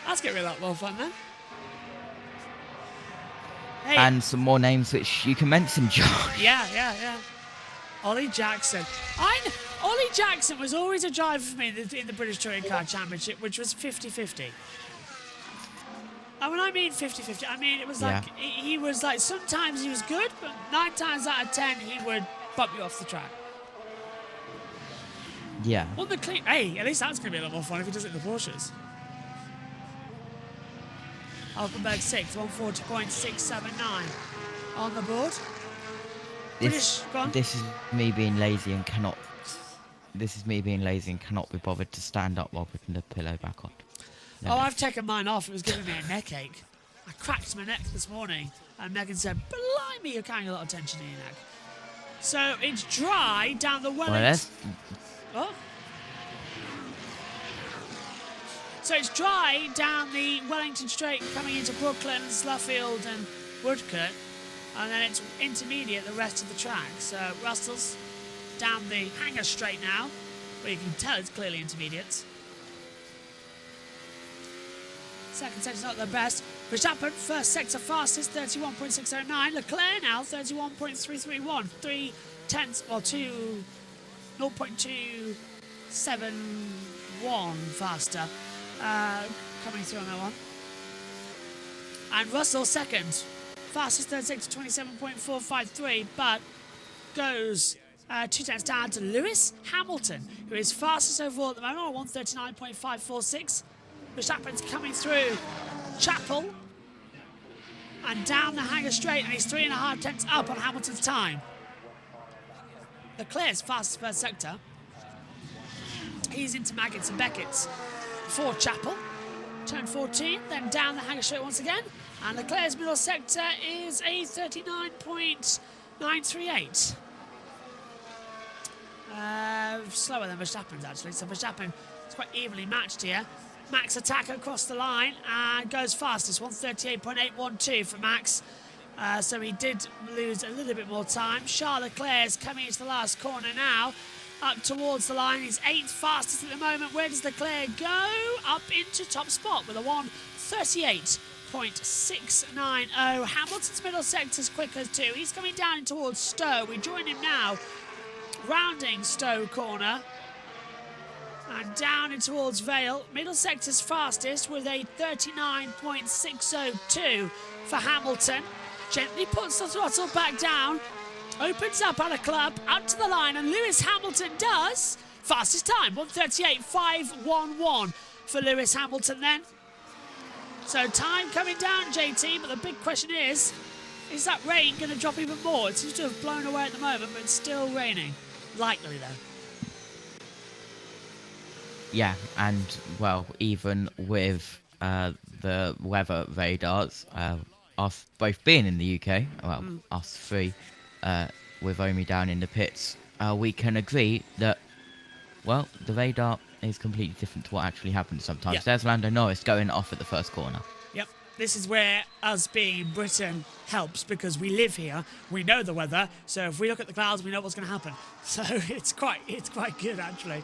Speaker 1: That's going to be a lot more fun then. Hey.
Speaker 2: And some more names which you can mention, Josh.
Speaker 1: Yeah. Ollie Jackson. Ollie Jackson was always a driver for me in the British Touring Car Championship, which was 50-50. And when I mean 50-50, I mean it was like, he was like, sometimes he was good, but 9 times out of 10 he would bump you off the track.
Speaker 2: Yeah.
Speaker 1: Well, hey, at least that's going to be a lot more fun if he does it in the Porsches. Hulkenberg 6, 140.679 on the board.
Speaker 2: This is me being lazy and cannot. This is me being lazy and cannot be bothered to stand up while putting the pillow back on. No.
Speaker 1: Oh, I've taken mine off. It was giving me a neck ache. I cracked my neck this morning, and Megan said, "Blimey, you're carrying a lot of tension in your neck." So it's dry down the Wellington. So it's dry down the Wellington Straight coming into Brooklyn, Sluffield and Woodcote. And then it's intermediate the rest of the track. So Russell's down the Hanger Straight now, but you can tell it's clearly intermediate. Second sector's not the best. Verstappen, first sector fastest, 31.609. Leclerc now, 31.331. 3 tenths, or 0.271 faster. Coming through on that one. And Russell second. Fastest third sector, 27.453, but goes 2 tenths down to Lewis Hamilton, who is fastest overall at the moment on 139.546. Verstappen's coming through Chapel and down the Hanger Straight, and he's 3.5 tenths up on Hamilton's time. Leclerc's fastest first sector. He's into Maggots and Beckett's for Chapel. Turn 14, then down the Hanger Straight once again. And Leclerc's middle sector is a 39.938. Slower than Verstappen's actually. So Verstappen is quite evenly matched here. Max attack across the line and goes fastest, 138.812 for Max. So he did lose a little bit more time. Charles Leclerc is coming into the last corner now. Up towards the line. He's 8th fastest at the moment. Where does Leclerc go? Up into top spot with a 138.690. Hamilton's middle sector's quicker too. He's coming down towards Stowe. We join him now, rounding Stowe corner. And down in towards Vale. Middle sector's fastest with a 39.602 for Hamilton. Gently puts the throttle back down. Opens up at a club, out to the line, and Lewis Hamilton does Fastest time, 1:38.511 for Lewis Hamilton then. So time coming down, JT, but the big question is that rain going to drop even more? It seems to have blown away at the moment, but it's still raining. Likely, though.
Speaker 2: Yeah, and, well, even with the weather radars, us both being in the UK, well, us three, with Omi down in the pits, we can agree that, well, the radar is completely different to what actually happens sometimes.
Speaker 1: Yep.
Speaker 2: There's Lando Norris going off at the first corner.
Speaker 1: Yep, this is where us being in Britain helps, because we live here, we know the weather, so if we look at the clouds, we know what's going to happen. So it's quite good, actually.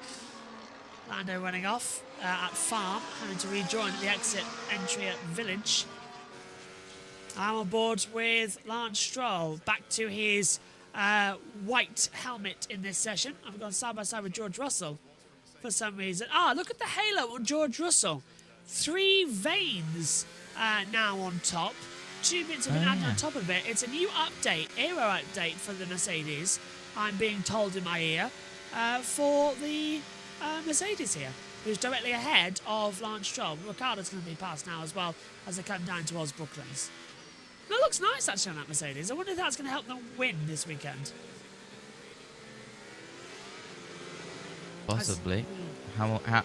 Speaker 1: Lando running off at Farm, having to rejoin the exit entry at Village. I'm on board with Lance Stroll, back to his white helmet in this session. I've gone side by side with George Russell for some reason. Look at the halo on George Russell. 3 veins now on top. 2 bits of an add on top of it. It's a new update, aero update for the Mercedes, I'm being told in my ear, for the Mercedes here, who's directly ahead of Lance Stroll. Ricciardo's going to be passed now as well as they come down towards Brooklands. That looks nice actually on that Mercedes. I wonder if that's going to help them win this weekend.
Speaker 2: Possibly. Hamilton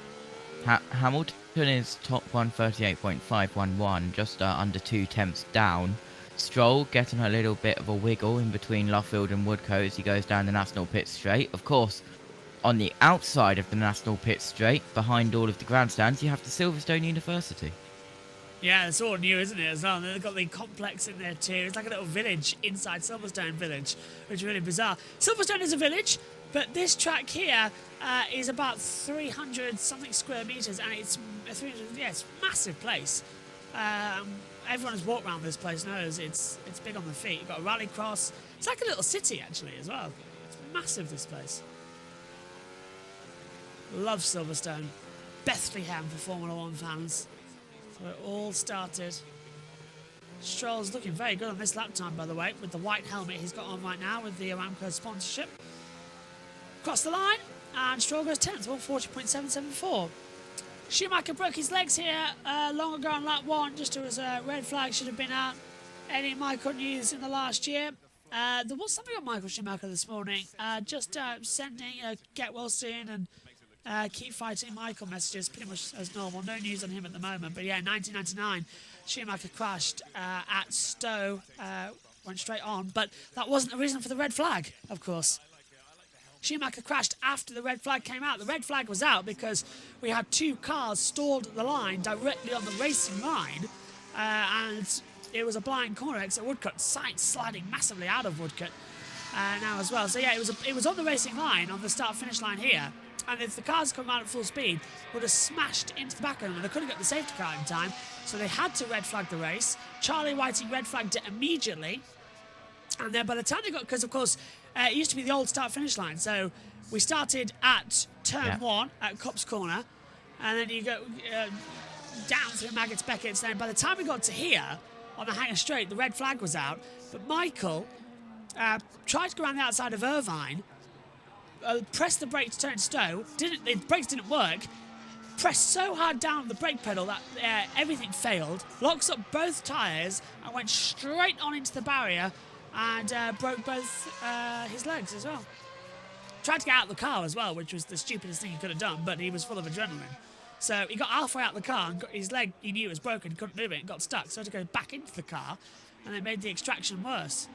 Speaker 2: is top 138.511, just under 2 tenths down. Stroll getting a little bit of a wiggle in between Luffield and Woodcote as he goes down the National Pit Straight. Of course, on the outside of the National Pit Straight, behind all of the grandstands, you have the Silverstone University.
Speaker 1: Yeah, it's all new, isn't it, as well? They've got the complex in there too. It's like a little village inside Silverstone Village, which is really bizarre. Silverstone is a village, but this track here is about 300-something square metres, and it's it's a massive place. Everyone who's walked around this place knows it's big on the feet. You've got a rallycross. It's like a little city, actually, as well. It's massive, this place. Love Silverstone. Bethlehem for Formula 1 fans. So it all started. Stroll's looking very good on this lap time, by the way, with the white helmet he's got on right now with the Aramco sponsorship. Across the line, and Stroll goes 10th, 140.774. Schumacher broke his legs here long ago on lap 1, just as a red flag should have been out. Any Michael news in the last year? There was something on Michael Schumacher this morning, just sending get well soon and keep fighting Michael messages, pretty much as normal. No news on him at the moment, but yeah, 1999, Schumacher crashed at Stowe, went straight on, but that wasn't the reason for the red flag, of course. Schumacher crashed after the red flag came out. The red flag was out because we had 2 cars stalled at the line, directly on the racing line, and it was a blind corner exit Woodcote, sight sliding massively out of Woodcote now as well. So yeah, it was on the racing line, on the start-finish line here, and if the cars come out at full speed, would have smashed into the back of them, and they couldn't get the safety car in time, so they had to red flag the race. Charlie Whiting red flagged it immediately, and then by the time they got, because of course it used to be the old start-finish line, so we started at turn 1 at Cops Corner, and then you go down through Maggots Beckett's. Then by the time we got to here on the Hanger Straight, the red flag was out, but Michael tried to go around the outside of Irvine, pressed the brake to turn Stowe, the brakes didn't work, pressed so hard down the brake pedal that everything failed, locks up both tyres and went straight on into the barrier and broke both his legs as well. Tried to get out of the car as well, which was the stupidest thing he could have done, but he was full of adrenaline. So he got halfway out of the car and got his leg, he knew it was broken, couldn't move it, and got stuck, so he had to go back into the car, and it made the extraction worse.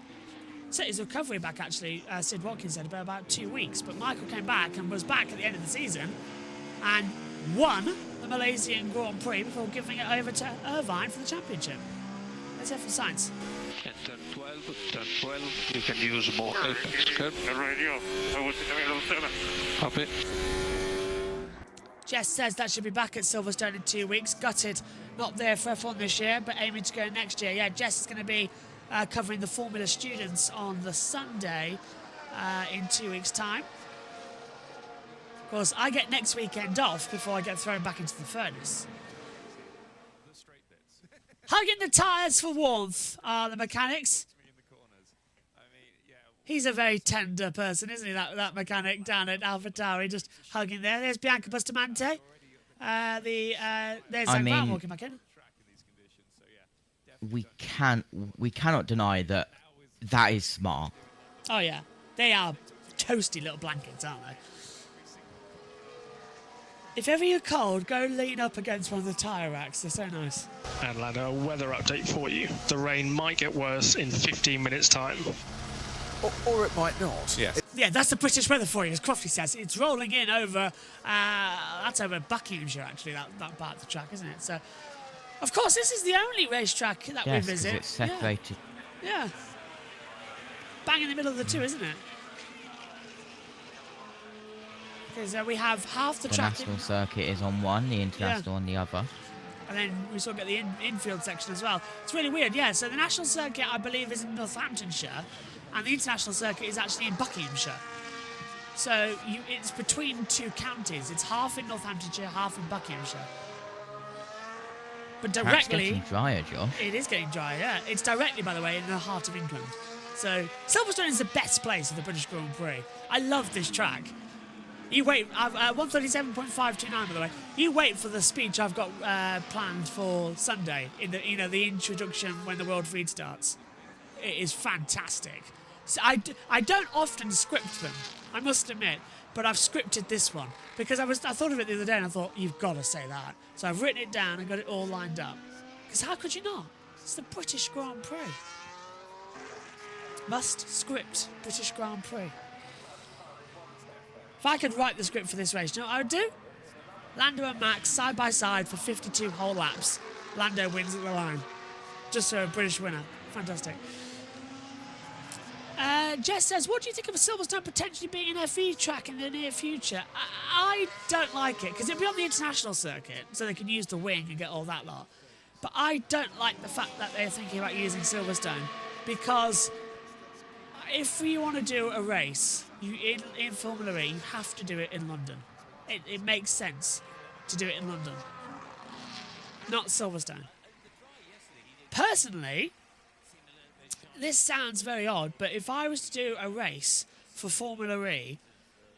Speaker 1: Set his recovery back, actually, Sid Watkins said, about 2 weeks, but Michael came back and was back at the end of the season and won the Malaysian Grand Prix before giving it over to Irvine for the championship. Let's hear from Sainz.
Speaker 9: And turn 12, you can use more apex curve. Radio, I was in the middle of 7. Copy.
Speaker 1: Jess says that should be back at Silverstone in 2 weeks. Gutted, not there for F1 this year, but aiming to go next year. Yeah, Jess is going to be covering the Formula Students on the Sunday in 2 weeks' time. Of course, I get next weekend off before I get thrown back into the furnace. Hugging the tyres for warmth are the mechanics. He's a very tender person, isn't he? That mechanic down at AlphaTauri, just hugging there. There's Bianca Bustamante. There's Zach Brown walking back in.
Speaker 2: We cannot deny that is smart.
Speaker 1: Oh yeah, they are toasty little blankets, aren't they? If ever you're cold, go lean up against one of the tyre racks. They're so nice.
Speaker 16: And Lando, a weather update for you. The rain might get worse in 15 minutes' time.
Speaker 13: Or it might not.
Speaker 16: Yeah.
Speaker 1: Yeah, that's the British weather for you, as Crofty says. It's rolling in over, that's over Buckinghamshire, actually, that part of the track, isn't it? So, of course, this is the only racetrack that we visit.
Speaker 2: It's separated.
Speaker 1: Yeah. Bang in the middle of the two, isn't it? Okay, so we have half the track.
Speaker 2: The national circuit is on one, the international on the other.
Speaker 1: And then we sort of get the infield section as well. It's really weird, yeah. So the national circuit, I believe, is in Northamptonshire, and the international circuit is actually in Buckinghamshire. So it's between two counties. It's half in Northamptonshire, half in Buckinghamshire. But directly...
Speaker 2: It's getting drier, Josh.
Speaker 1: It is getting drier, yeah. It's directly, by the way, in the heart of England. So Silverstone is the best place for the British Grand Prix. I love this track. You wait, 137.529, by the way. You wait for the speech I've got planned for Sunday in the introduction when the World Feed starts. It is fantastic. So I don't often script them, I must admit, but I've scripted this one because I thought of it the other day and I thought, you've got to say that. So I've written it down and got it all lined up. Because how could you not? It's the British Grand Prix. Must script British Grand Prix. If I could write the script for this race, you know what I would do? Lando and Max side by side for 52 whole laps. Lando wins at the line. Just for a British winner. Fantastic. Jess says, what do you think of a Silverstone potentially being an FE track in the near future? I don't like it, because it'll be on the international circuit, so they can use the wing and get all that lot. But I don't like the fact that they're thinking about using Silverstone, because if you want to do a race in Formula E, you have to do it in London. It makes sense to do it in London, not Silverstone. Personally, this sounds very odd, but if I was to do a race for Formula E,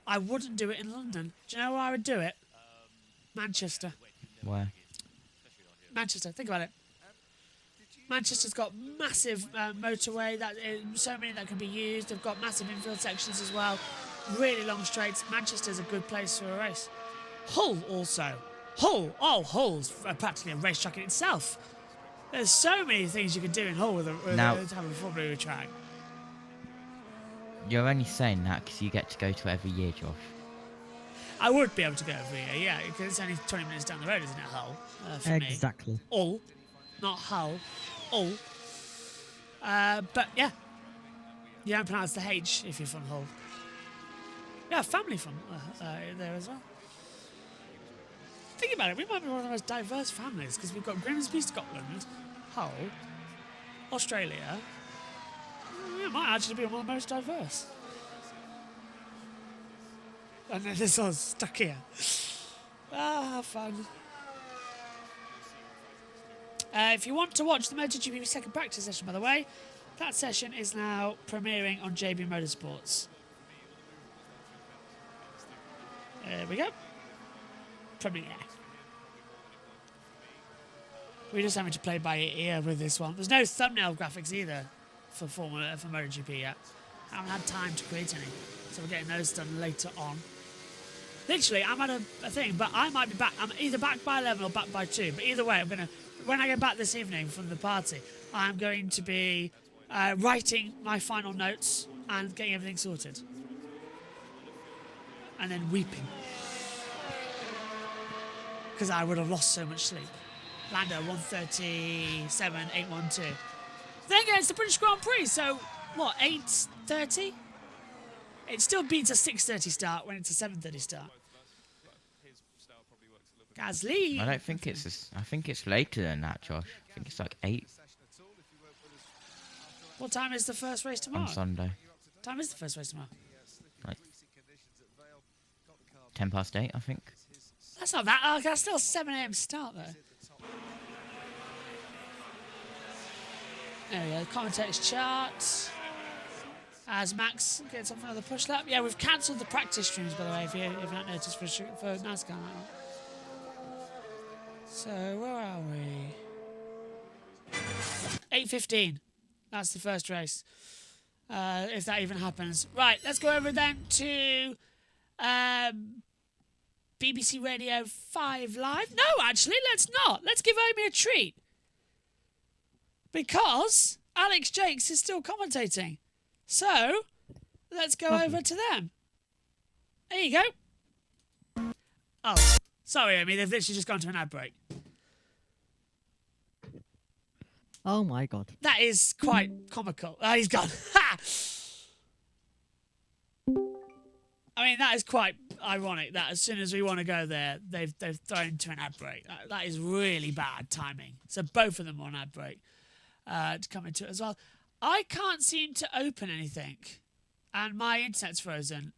Speaker 1: I wouldn't do it in London. Do you know where I would do it? Manchester.
Speaker 2: Where?
Speaker 1: Manchester, think about it. Manchester's got massive motorway, so many that can be used. They've got massive infield sections as well. Really long straights. Manchester's a good place for a race. Hull also. Hull's practically a racetrack in itself. There's so many things you can do in Hull with a Formula E track.
Speaker 2: You're only saying that because you get to go to it every year, Josh.
Speaker 1: I would be able to go every year, yeah, because it's only 20 minutes down the road, isn't it, Hull? For
Speaker 3: Exactly.
Speaker 1: me. Hull, not Hull. Hull. But yeah, you don't pronounce the H if you're from Hull. Yeah, family from there as well. Think about it, we might be one of the most diverse families because we've got Grimsby, Scotland, Hull, Australia. We might actually be one of the most diverse. And then this one's stuck here. Have fun. If you want to watch the MotoGP second practice session, by the way, that session is now premiering on JBMotorsports. There we go. Premiere. We're just having to play by ear with this one. There's no thumbnail graphics either for MotoGP yet. I haven't had time to create any, so we're getting those done later on. Literally, I'm at a thing, but I might be back. I'm either back by 11 or back by 2. But either way, when I get back this evening from the party, I'm going to be writing my final notes and getting everything sorted. And then weeping. Because I would have lost so much sleep. Lando 137.812. Then again, it's the British Grand Prix, so what, 8:30? It still beats a 6:30 start when it's a 7:30 start. Gasly.
Speaker 2: I don't think it's. I think it's later than that, Josh. I think it's like 8.
Speaker 1: What time is the first race tomorrow?
Speaker 2: On Sunday.
Speaker 1: What time is the first race tomorrow?
Speaker 2: Like 8:10, I think.
Speaker 1: That's not that. Oh, that's still a 7 AM start though. There we go. Commentators chart. as Max gets off another push lap. Yeah, we've cancelled the practice streams, by the way, if you not noticed, for NASCAR. So, where are we? 8:15. That's the first race. If that even happens. Right, let's go over then to BBC Radio 5 Live. No, actually, let's not. Let's give Amy a treat. Because Alex Jakes is still commentating. So, let's go over to them. There you go. Oh, sorry, Amy. They've literally just gone to an ad break.
Speaker 3: Oh, my God.
Speaker 1: That is quite comical. Oh, he's gone. Ha! I mean, that is quite ironic that as soon as we want to go there, they've thrown to an ad break. That is really bad timing. So both of them on ad break to come into it as well. I can't seem to open anything, and my internet's frozen.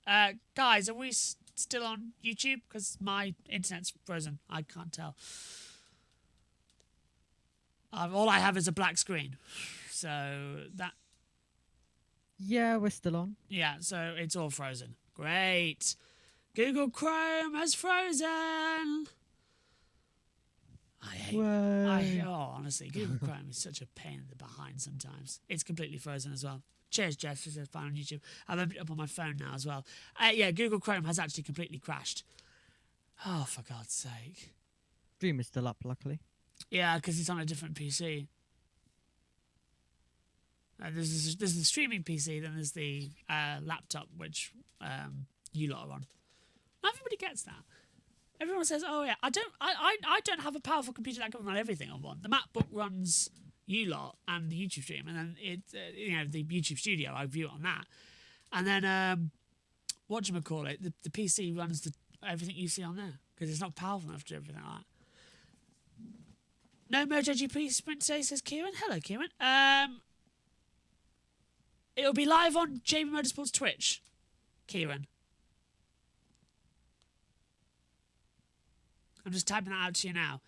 Speaker 1: Guys, are we still on YouTube? Because my internet's frozen. I can't tell. All I have is a black screen. So that...
Speaker 3: Yeah, we're still on.
Speaker 1: Yeah, so it's all frozen. Great. Google Chrome has frozen. Honestly, Google Chrome is such a pain in the behind sometimes. It's completely frozen as well. Cheers, Jeff. This is fine on YouTube. I've opened it up on my phone now as well. Yeah, Google Chrome has actually completely crashed. Oh, for God's sake.
Speaker 3: Stream is still up, luckily.
Speaker 1: Yeah, because it's on a different PC. There's the streaming PC, then there's the laptop, which you lot are on. Not everybody gets that. Everyone says, "Oh yeah, I don't have a powerful computer that can run everything on one." The MacBook runs you lot and the YouTube stream, and then the YouTube Studio. I view it on that, and then whatchamacallit, the PC runs everything you see on there because it's not powerful enough to do everything like that. No MotoGP sprint today, says Kieran. Hello, Kieran. It'll be live on JBMotorsports Twitch, Kieran. I'm just typing that out to you now.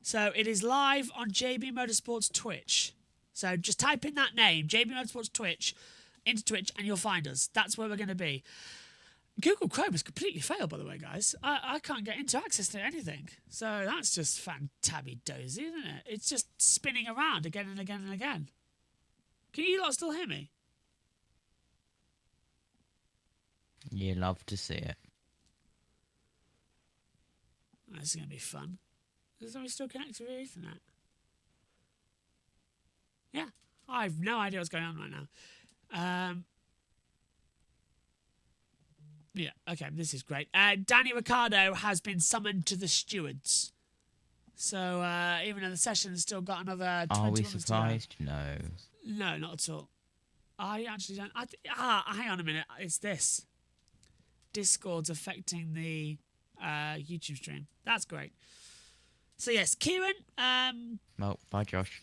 Speaker 1: So it is live on JBMotorsports Twitch. So just type in that name, JBMotorsports Twitch, into Twitch, and you'll find us. That's where we're going to be. Google Chrome has completely failed, by the way, guys. I can't get into access to anything. So that's just fantabby-dozy, isn't it? It's just spinning around again and again and again. Can you lot still hear me?
Speaker 2: You love to see it.
Speaker 1: This is going to be fun. Is we still connected via Ethernet? Yeah. I have no idea what's going on right now. Yeah, okay, this is great. Danny Ricciardo has been summoned to the stewards. So even though the session's still got another 20
Speaker 2: Are we
Speaker 1: minutes
Speaker 2: surprised? No.
Speaker 1: No, not at all. I actually don't... hang on a minute. It's this. Discord's affecting the YouTube stream. That's great. So yes, Kieran...
Speaker 2: Well, bye, Josh.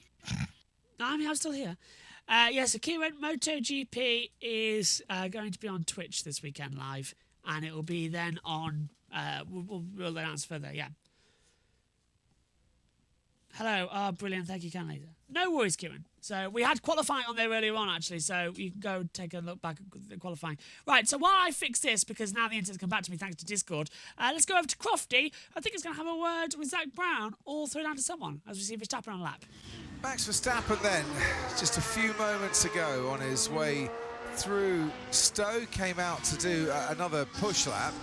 Speaker 1: I'm still here. So Kieran, MotoGP is going to be on Twitch this weekend live, and it will be then on... we'll announce further, yeah. Hello. Brilliant. Thank you, kindly. No worries, Kieran. So we had qualifying on there earlier on, actually, so you can go take a look back at the qualifying. Right, so while I fix this, because now the internet's come back to me thanks to Discord, let's go over to Crofty. I think it's going to have a word with Zach Brown, all through down to someone, as we see Verstappen on a lap.
Speaker 13: Max Verstappen then, just a few moments ago on his way through Stowe, came out to do another push lap.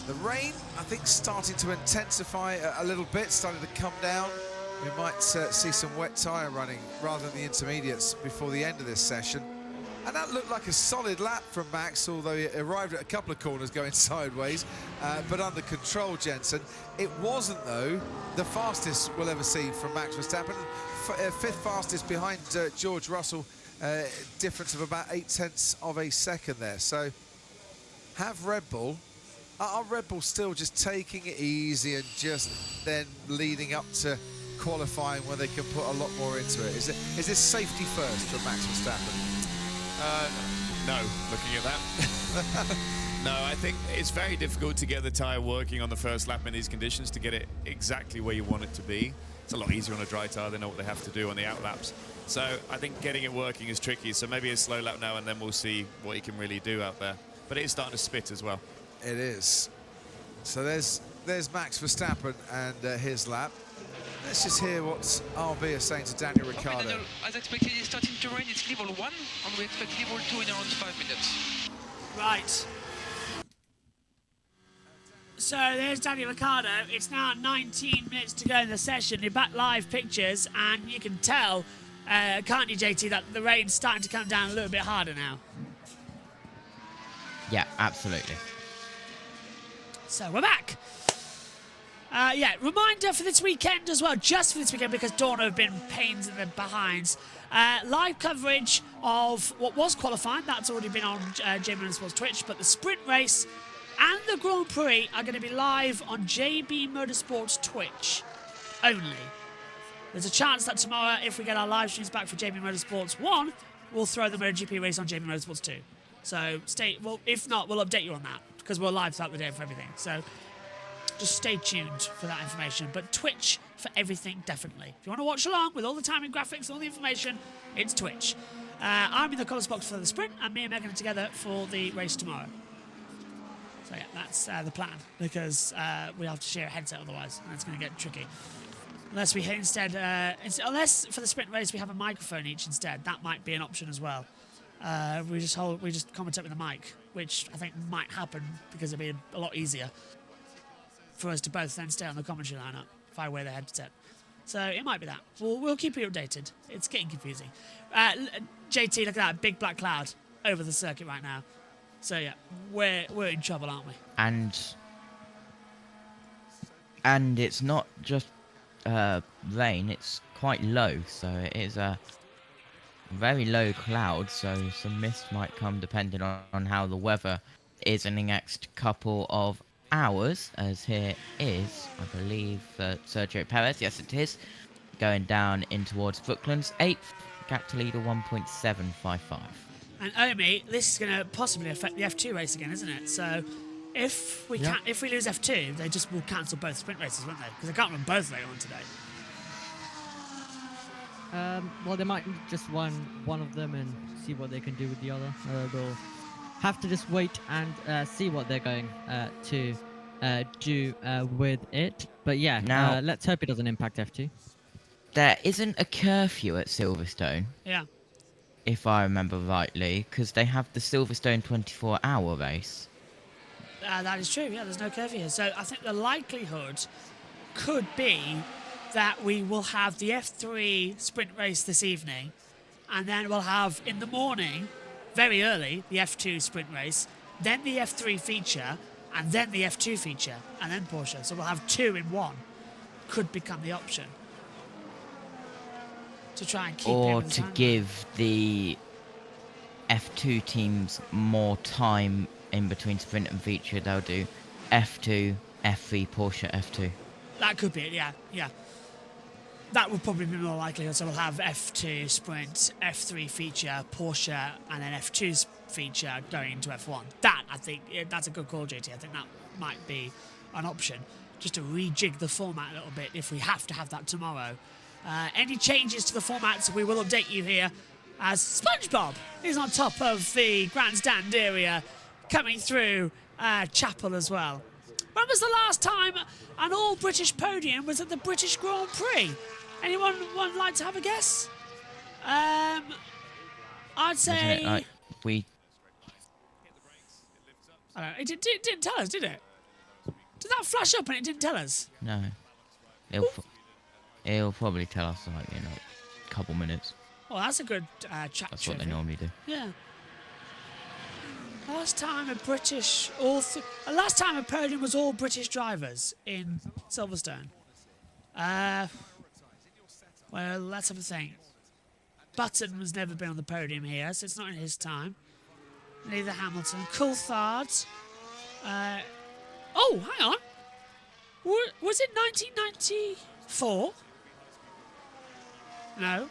Speaker 13: The rain, I think, starting to intensify a little bit, starting to come down. We might see some wet tyre running rather than the intermediates before the end of this session. And that looked like a solid lap from Max, although he arrived at a couple of corners going sideways, but under control, Jensen. It wasn't, though, the fastest we'll ever see from Max Verstappen. Fifth fastest behind George Russell, difference of about 0.8 of a second there. So have Red Bull. Are Red Bull still just taking it easy and just then leading up to qualifying where they can put a lot more into it? Is this safety first for Max Verstappen?
Speaker 6: No, looking at that. No, I think it's very difficult to get the tyre working on the first lap in these conditions to get it exactly where you want it to be. It's a lot easier on a dry tyre. They know what they have to do on the out laps. So I think getting it working is tricky. So maybe a slow lap now, and then we'll see what he can really do out there. But it is starting to spit as well.
Speaker 13: It is. So there's Max Verstappen and his lap. Let's just hear what RB is saying to Daniel Ricciardo.
Speaker 17: As expected, it's starting to rain. It's level 1, and we expect level 2 in around 5 minutes.
Speaker 1: Right. So there's Daniel Ricciardo. It's now 19 minutes to go in the session. You're back live pictures, and you can tell, can't you, JT, that the rain's starting to come down a little bit harder now.
Speaker 2: Yeah, absolutely.
Speaker 1: So we're back. Yeah, reminder for this weekend as well, just for this weekend, because Dawn have been pains in the behinds. Live coverage of what was qualifying, that's already been on JBMotorsports Twitch, but the sprint race and the Grand Prix are going to be live on JBMotorsports Twitch only. There's a chance that tomorrow, if we get our live streams back for JBMotorsports 1, we'll throw the MotoGP race on JBMotorsports 2. So well, if not, we'll update you on that, because we're live throughout the day for everything. So just stay tuned for that information. But Twitch for everything, definitely. If you want to watch along with all the timing graphics, all the information, it's Twitch. I'm in the colours box for the sprint, and me and Megan are together for the race tomorrow. So yeah, that's the plan, because we have to share a headset otherwise, and it's going to get tricky. Unless we instead, unless for the sprint race we have a microphone each instead, that might be an option as well. We just commentate with a mic, which I think might happen because it'd be a lot easier for us to both then stay on the commentary lineup if I wear the headset. So it might be that. We'll keep you updated. It's getting confusing. JT, look at that big black cloud over the circuit right now. So yeah, we're in trouble, aren't we?
Speaker 2: And it's not just rain, it's quite low, so it is a very low cloud, so some mist might come depending on how the weather is in the next couple of hours, as here is, I believe, Sergio Perez, yes it is, going down in towards Brooklands, 8th, gap to leader 1.755.
Speaker 1: And Omi, this is going to possibly affect the F2 race again, isn't it? So if we lose F2, they just will cancel both sprint races, won't they? Because they can't run both later on today.
Speaker 3: Well, they might just run one of them and see what they can do with the other. They'll have to just wait and see what they're going to do with it. But yeah,
Speaker 2: now,
Speaker 3: let's hope it doesn't impact F2.
Speaker 2: There isn't a curfew at Silverstone.
Speaker 1: Yeah.
Speaker 2: If I remember rightly, because they have the Silverstone 24-hour race.
Speaker 1: That is true, yeah, there's no curfew here. So I think the likelihood could be that we will have the F3 sprint race this evening, and then we'll have in the morning, very early, the F2 sprint race, then the F3 feature, and then the F2 feature, and then Porsche. So we'll have 2 in 1. Could become the option. To try and keep
Speaker 2: or to give the F2 teams more time in between sprint and feature, they'll do F2, F3, Porsche, F2.
Speaker 1: That could be it, yeah. That would probably be more likely. So we'll have F2 sprint, F3 feature, Porsche, and then F2 feature going into F1. That, I think, that's a good call, JT. I think that might be an option, just to rejig the format a little bit if we have to have that tomorrow. Any changes to the formats, we will update you here as SpongeBob is on top of the grandstand area coming through Chapel as well. When was the last time an all-British podium was at the British Grand Prix? Anyone like to have a guess? I'd say...
Speaker 2: Isn't it like we...
Speaker 1: I don't know. It didn't tell us, did it? Did that flash up and it didn't tell us?
Speaker 2: No. It'll probably tell us like in a couple minutes.
Speaker 1: Oh, that's a good chat.
Speaker 2: That's what they normally do.
Speaker 1: Yeah. Last time a podium was all British drivers in Silverstone. Well, let's have a think. Button has never been on the podium here, so it's not in his time. Neither Hamilton. Coulthard. Oh, hang on. Was it 1994? No.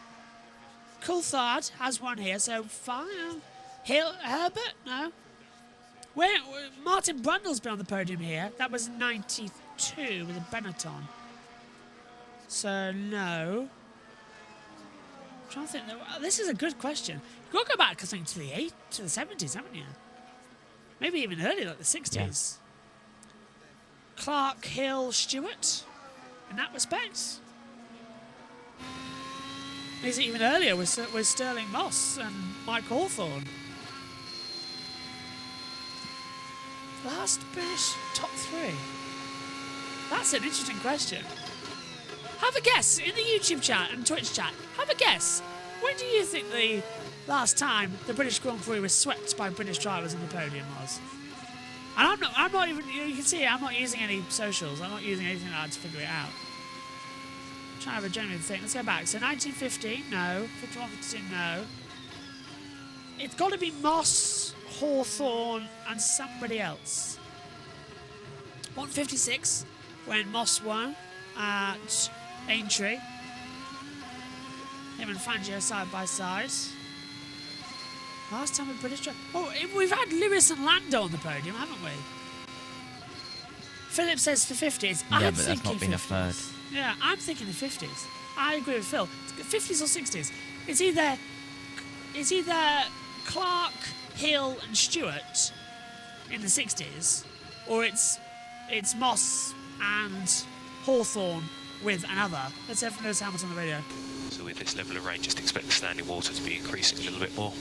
Speaker 1: Coulthard has one here, so fine. Herbert? No. Martin Brundle's been on the podium here. That was 92 with a Benetton. So, no. I'm trying to think. This is a good question. You've got to go back, I think, to the 70s, haven't you? Maybe even earlier, like the 60s. Yeah. Clark, Hill, Stewart, in that respect. Is it even earlier with Sterling Moss and Mike Hawthorne? Last British top 3. That's an interesting question. Have a guess in the YouTube chat and Twitch chat. Have a guess. When do you think the last time the British Grand Prix was swept by British drivers on the podium was? And I'm not even, you can see I'm not using any socials. I'm not using anything like that to figure it out. I'm trying to have a genuine thing. Let's go back. So 1950, no. 51, 52, no. It's got to be Moss, Hawthorne, and somebody else. 156, when Moss won at Aintree. Him and Fangio side by side. Last time a British driver. Oh, we've had Lewis and Lando on the podium, haven't we? Philip says for 50s.
Speaker 2: Yeah, but that's not been 50s. A third.
Speaker 1: Yeah, I'm thinking the 50s. I agree with Phil. 50s or 60s. It's either Clark, Hill, and Stewart in the 60s, or it's Moss and Hawthorne with another. Let's have Lewis Hamilton on the radio.
Speaker 18: So with this level of rain, just expect the standing water to be increasing a little bit more.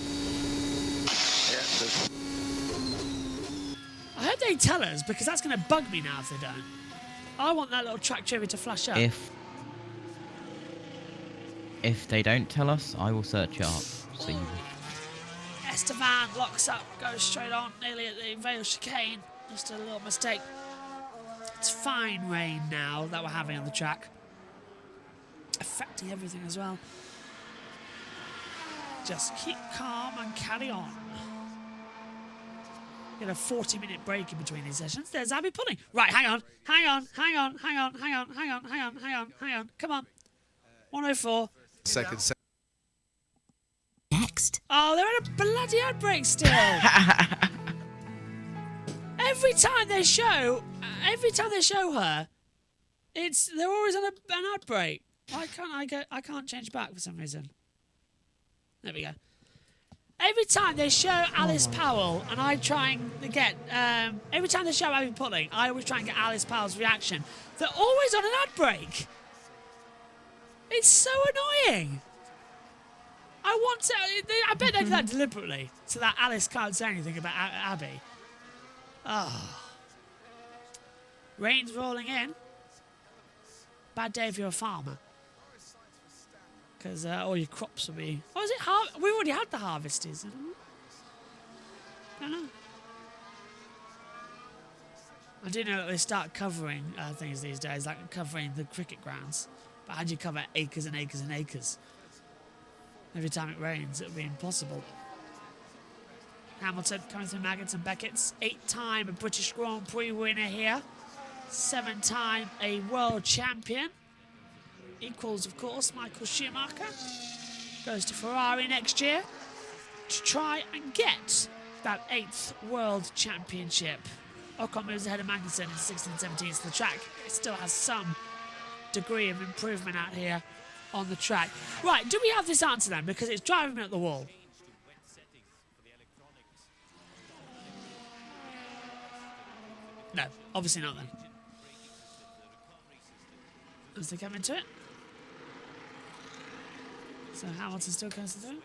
Speaker 1: I hope they tell us, because that's going to bug me now if they don't. I want that little track trivia to flash up.
Speaker 2: If they don't tell us, I will search it up. So you will.
Speaker 1: Esteban locks up, goes straight on, nearly at the Vale chicane. Just a little mistake. It's fine rain now that we're having on the track. Affecting everything as well. Just keep calm and carry on. Get a 40-minute break in between these sessions. There's Abby Pudding. Right, hang on. Come on. 104.
Speaker 13: Second.
Speaker 1: Next. Oh, they're in a bloody ad break still. Every time they show her, they're always on an ad break. Why can't I can't change back for some reason. There we go. Every time they show Alice Powell, and I try and get every time they show Abby Pudding, I always try and get Alice Powell's reaction. They're always on an ad break. It's so annoying. I bet they do that deliberately, so that Alice can't say anything about Abby. Oh. Rain's rolling in. Bad day if you're a farmer. Because all your crops will be... Oh, is it we already had the harvesters. I don't know. I do know that they start covering things these days, like covering the cricket grounds. But how do you cover acres and acres and acres? Every time it rains, it would be impossible. Hamilton coming through Maggots and Beckett's. 8-time British Grand Prix winner here. 7-time a world champion. Equals, of course, Michael Schumacher. Goes to Ferrari next year to try and get that 8th world championship. Ocon moves ahead of Magnussen in 16 and 17, so the track still has some degree of improvement out here on the track. Right, do we have this answer then? Because it's driving me up the wall. No, obviously not then. As they come into it. So Hamilton still comes through.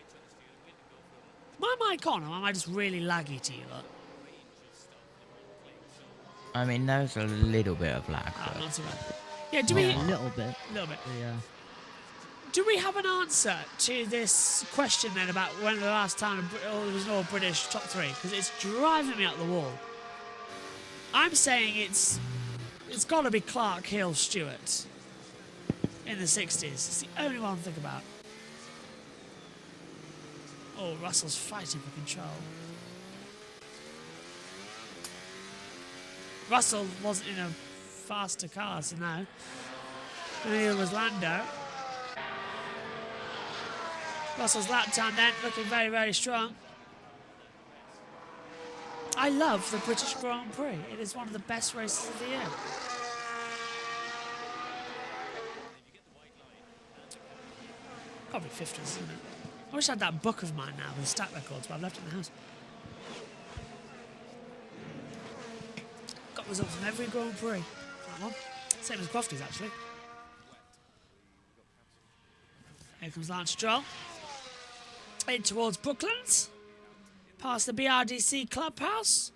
Speaker 1: My mic on, or am I just really laggy to you lot?
Speaker 2: I mean, there's a little bit of lag.
Speaker 1: Oh, not too bad. Yeah, do we...
Speaker 3: A little bit.
Speaker 1: A little bit.
Speaker 3: Yeah.
Speaker 1: Do we have an answer to this question then about when the last time there was no British top 3? Because it's driving me up the wall. I'm saying it's got to be Clark, Hill, Stewart in the 60s. It's the only one to think about. Oh, Russell's fighting for control. Russell wasn't in a faster car, so no. And neither was Lando. Russell's lap time then, looking very, very strong. I love the British Grand Prix. It is one of the best races of the year. Probably 50s, isn't it? I wish I had that book of mine now with stat records, but I've left it in the house. Got results from every Grand Prix. That one. Same as Crofty's, actually. Here comes Lance Stroll. In towards Brooklands. Past the BRDC clubhouse.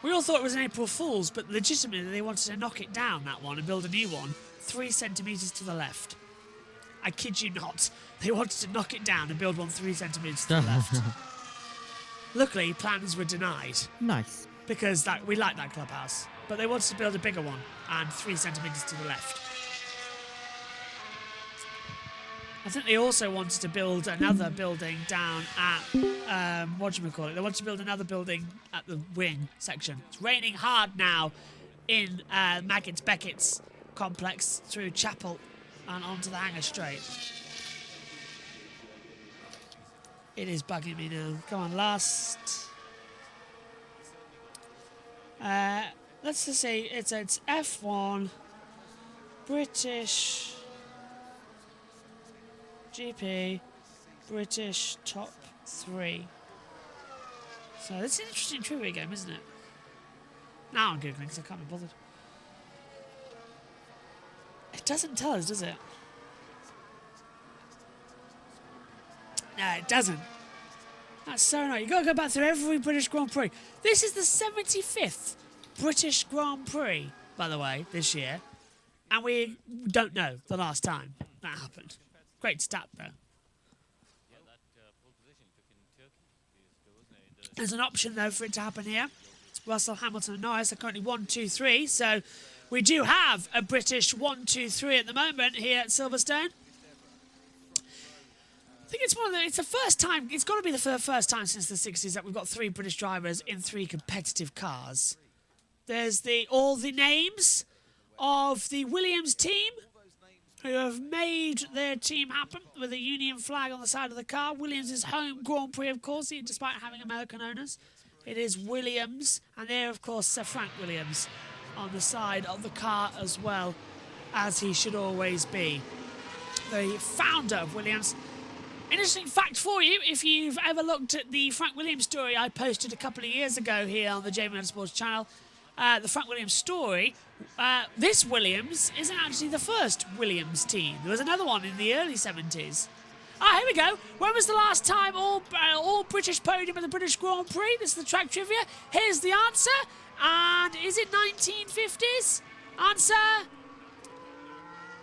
Speaker 1: We all thought it was an April Fool's, but legitimately they wanted to knock it down, that one, and build a new one 3 centimetres to the left. I kid you not. They wanted to knock it down and build one 3 centimetres to the left. Luckily, plans were denied.
Speaker 3: Nice.
Speaker 1: Because we like that clubhouse. But they wanted to build a bigger one and 3 centimetres to the left. I think they also wanted to build another building down at, whatchamacallit? They wanted to build another building at the wing section. It's raining hard now in Maggots Beckett's complex through Chapel and onto the hangar straight. It is bugging me now. Come on, last. Let's just say it's F1, British, GP, British top 3. So this is an interesting trivia game, isn't it? Now I'm Googling because I can't be bothered. It doesn't tell us, does it? No, it doesn't. That's so annoying. You've got to go back through every British Grand Prix. This is the 75th British Grand Prix, by the way, this year. And we don't know the last time that happened. Great stat, though. There's an option, though, for it to happen here. It's Russell, Hamilton and Norris are currently 1, 2, 3. So we do have a British 1, 2, 3 at the moment here at Silverstone. I think it's the first time, it's got to be the first time since the 60s that we've got 3 British drivers in 3 competitive cars. There's all the names of the Williams team who have made their team happen with a Union flag on the side of the car. Williams' home Grand Prix, of course, despite having American owners. It is Williams, and there, of course, Sir Frank Williams on the side of the car as well, as he should always be. The founder of Williams. Interesting fact for you, if you've ever looked at the Frank Williams story I posted a couple of years ago here on the JBMotorsports channel, the Frank Williams story, this Williams isn't actually the first Williams team. There was another one in the early 70s. Here we go. When was the last time all British podium in the British Grand Prix? This is the track trivia. Here's the answer. And is it 1950s? Answer...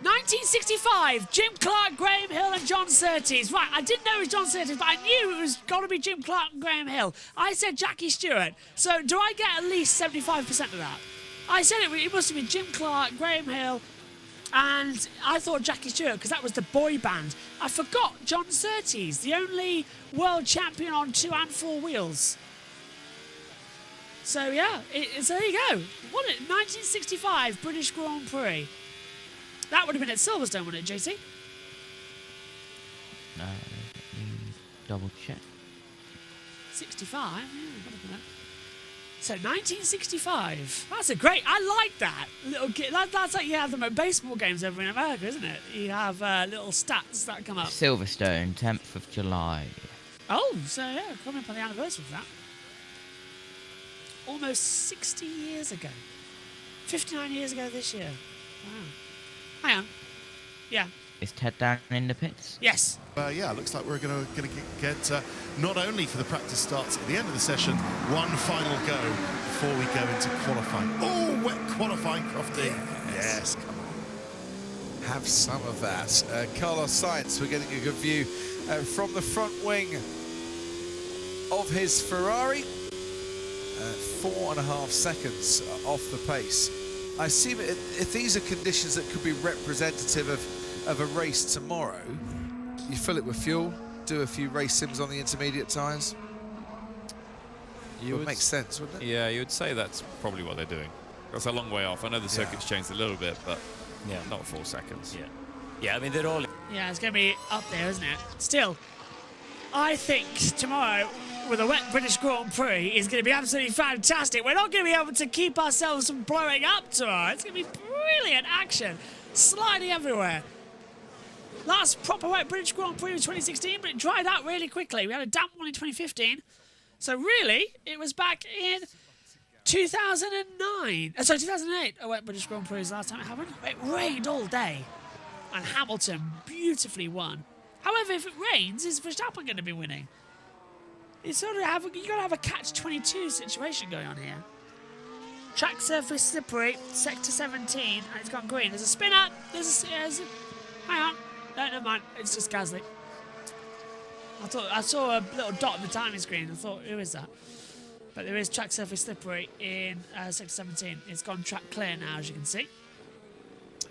Speaker 1: 1965, Jim Clark, Graham Hill and John Surtees. Right, I didn't know it was John Surtees, but I knew it was got to be Jim Clark and Graham Hill. I said Jackie Stewart. So do I get at least 75% of that? I said it must have been Jim Clark, Graham Hill, and I thought Jackie Stewart because that was the boy band. I forgot John Surtees, the only world champion on 2 and 4 wheels. So yeah, so there you go. What 1965 British Grand Prix. That would have been at Silverstone, wouldn't it, JC?
Speaker 2: Let me double check.
Speaker 1: 65? Yeah, so 1965. That's a great... I like that. That's like you have them at baseball games over in America, isn't it? You have little stats that come up.
Speaker 2: Silverstone, 10th of July.
Speaker 1: Oh, so yeah, coming up on the anniversary of that. Almost 60 years ago. 59 years ago this year. Wow. Hang on. Yeah.
Speaker 2: Is Ted down in the pits?
Speaker 1: Yes.
Speaker 7: Yeah, looks like we're going to get not only for the practice starts at the end of the session, one final go before we go into qualifying. Oh, wet qualifying, Crofty. Yes, come on.
Speaker 13: Have some of that. Carlos Sainz, we're getting a good view from the front wing of his Ferrari. 4.5 seconds off the pace. I assume if these are conditions that could be representative of a race tomorrow, you fill it with fuel, do a few race sims on the intermediate tyres. It would make sense, wouldn't it?
Speaker 19: Yeah, you would say that's probably what they're doing. That's a long way off. I know the circuit's changed a little bit, but yeah, not 4 seconds.
Speaker 15: Yeah, I mean, they're all...
Speaker 1: Yeah, it's going to be up there, isn't it? Still, I think tomorrow, with a wet British Grand Prix, is going to be absolutely fantastic. We're not going to be able to keep ourselves from blowing up tomorrow. It's going to be brilliant action, sliding everywhere. Last proper wet British Grand Prix was 2016, but it dried out really quickly. We had a damp one in 2015. So really, it was back in 2008. A wet British Grand Prix was the last time it happened. It rained all day, and Hamilton beautifully won. However, if it rains, is Verstappen going to be winning? You got to have a catch-22 situation going on here. Track surface slippery, sector 17, and it's gone green. There's a spinner. Hang on. No, never mind. It's just Gasly. I saw a little dot on the timing screen. I thought, who is that? But there is track surface slippery in sector 17. It's gone track clear now, as you can see,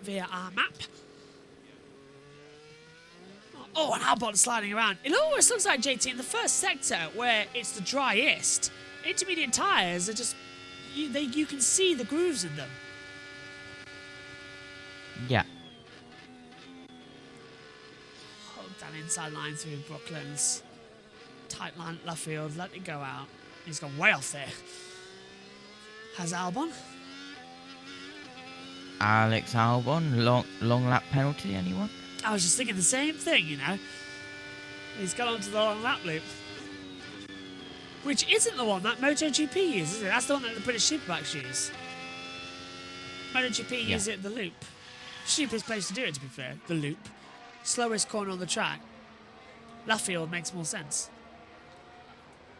Speaker 1: via our map. Oh, and Albon sliding around. It always looks like, JT, in the first sector where it's the driest, intermediate tyres are just... You can see the grooves in them.
Speaker 2: Yeah.
Speaker 1: Hold that inside line through Brooklands. Tight line at Luffield. Let it go out. He's gone way off there. Has Albon?
Speaker 2: Alex Albon, long lap penalty, anyone?
Speaker 1: I was just thinking the same thing, you know. He's got onto the long lap loop. Which isn't the one that MotoGP uses, is it? That's the one that the British Superbikes use. MotoGP use it the loop. Stupidest place to do it, to be fair. The loop. Slowest corner on the track. Luffield makes more sense.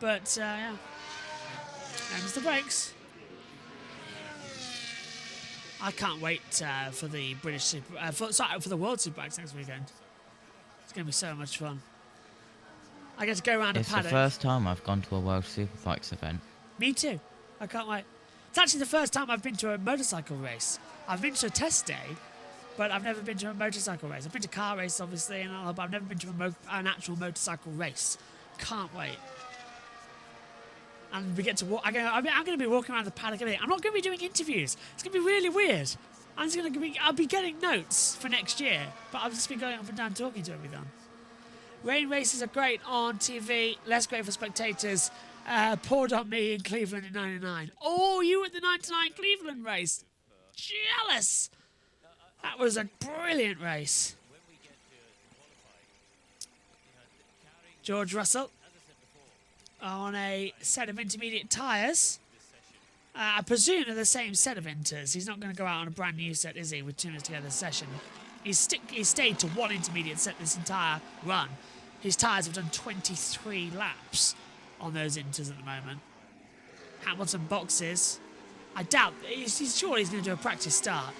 Speaker 1: But, yeah. There's the brakes. I can't wait for the British for the World Superbikes next weekend. It's going to be so much fun. I get to go around a paddock.
Speaker 2: It's the first time I've gone to a World Superbikes event.
Speaker 1: Me too. I can't wait. It's actually the first time I've been to a motorcycle race. I've been to a test day, but I've never been to a motorcycle race. I've been to car race, obviously, but I've never been to an actual motorcycle race. Can't wait. And we get to walk. I'm going to be walking around the paddock a bit. I'm not going to be doing interviews. It's going to be really weird. I'll be getting notes for next year, but I'll just be going up and down talking to everyone. Rain races are great on TV, less great for spectators. Poured on me in Cleveland in '99. Oh, you were at the '99 Cleveland race. Jealous. That was a brilliant race. George Russell on a set of intermediate tyres. I presume they're the same set of inters. He's not going to go out on a brand new set, is he, with 2 minutes to go this session. He's stayed to one intermediate set this entire run. His tyres have done 23 laps on those inters at the moment. Hamilton boxes. I doubt, he's sure he's going to do a practice start.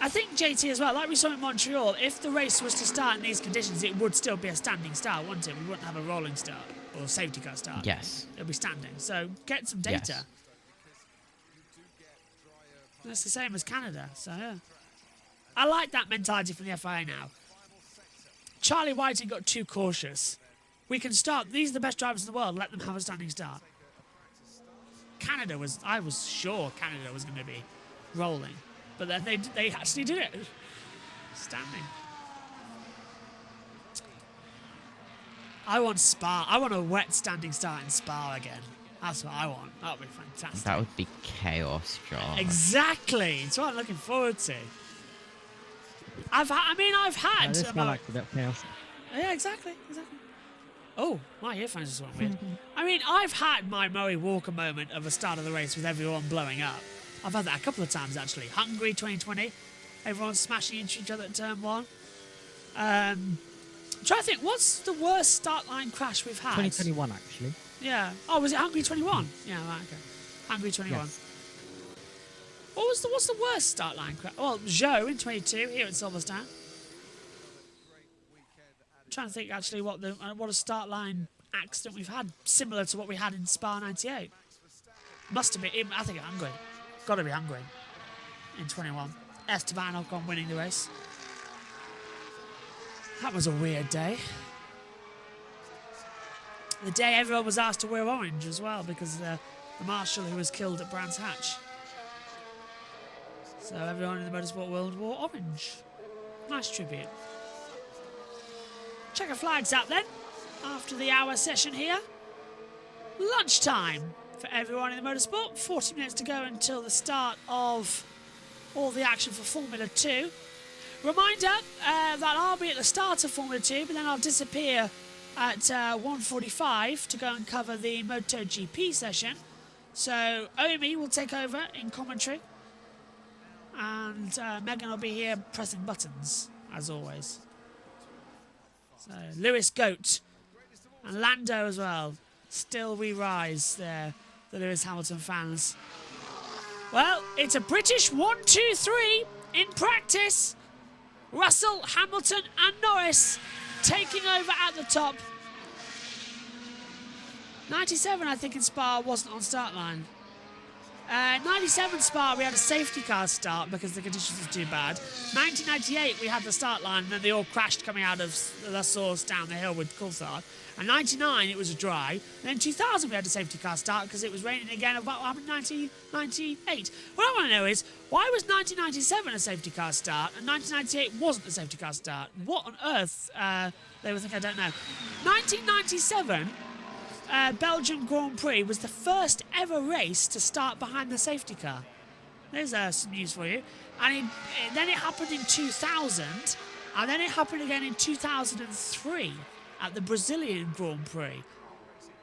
Speaker 1: I think, JT, as well, like we saw in Montreal, if the race was to start in these conditions, it would still be a standing start, wouldn't it? We wouldn't have a rolling start or safety car start.
Speaker 2: Yes.
Speaker 1: It'll be standing. So get some data.
Speaker 2: Yes.
Speaker 1: That's the same as Canada, so yeah. I like that mentality from the FIA now. Charlie Whiting got too cautious. We can start. These are the best drivers in the world. Let them have a standing start. I was sure Canada was going to be rolling. But then they actually did it. Standing. I want Spa. I want a wet standing start in Spa again. That's what I want. That would be fantastic.
Speaker 2: That would be chaos, John.
Speaker 1: Exactly. It's what I'm looking forward to. I've had.
Speaker 3: This smell like a bit of chaos.
Speaker 1: Yeah, exactly. Oh, my earphones just went weird. I've had my Murray Walker moment of the start of the race with everyone blowing up. I've had that a couple of times, actually. Hungary 2020. Everyone's smashing into each other at turn 1. I'm trying to think, what's the worst start line crash we've had?
Speaker 3: 2021, actually.
Speaker 1: Yeah. Oh, was it Hungary 21? Yeah, right, okay. Hungary 21.
Speaker 3: Yes.
Speaker 1: What's the worst start line crash? Well, Zhou in 22 here at Silverstone. I'm trying to think actually what a start line accident we've had similar to what we had in Spa 98. Must have been. I think Hungary. Got to be Hungary in 21. Esteban Ocon winning the race. That was a weird day. The day everyone was asked to wear orange as well because the marshal who was killed at Brands Hatch. So everyone in the motorsport world wore orange. Nice tribute. Checker flags out then. After the hour session here. Lunchtime for everyone in the motorsport. 40 minutes to go until the start of all the action for Formula 2. Reminder that I'll be at the start of Formula 2, but then I'll disappear at 1:45 to go and cover the MotoGP session. So Omi will take over in commentary, and Megan will be here pressing buttons, as always. So Lewis Goat and Lando as well. Still we rise there, the Lewis Hamilton fans. Well, it's a British 1-2-3 in practice. Russell, Hamilton and Norris taking over at the top. 97, I think, in Spa wasn't on start line. 97 Spa, we had a safety car start because the conditions were too bad. 1998, we had the start line, and then they all crashed coming out of La Source down the hill with Coulthard. And 99, it was a dry. And then 2000, we had a safety car start because it was raining again. About what happened in 1998? What I want to know is, why was 1997 a safety car start and 1998 wasn't a safety car start? What on earth they were thinking? I don't know. 1997... Belgian Grand Prix was the first ever race to start behind the safety car. There's some news for you. And then it happened in 2000, and then it happened again in 2003 at the Brazilian Grand Prix.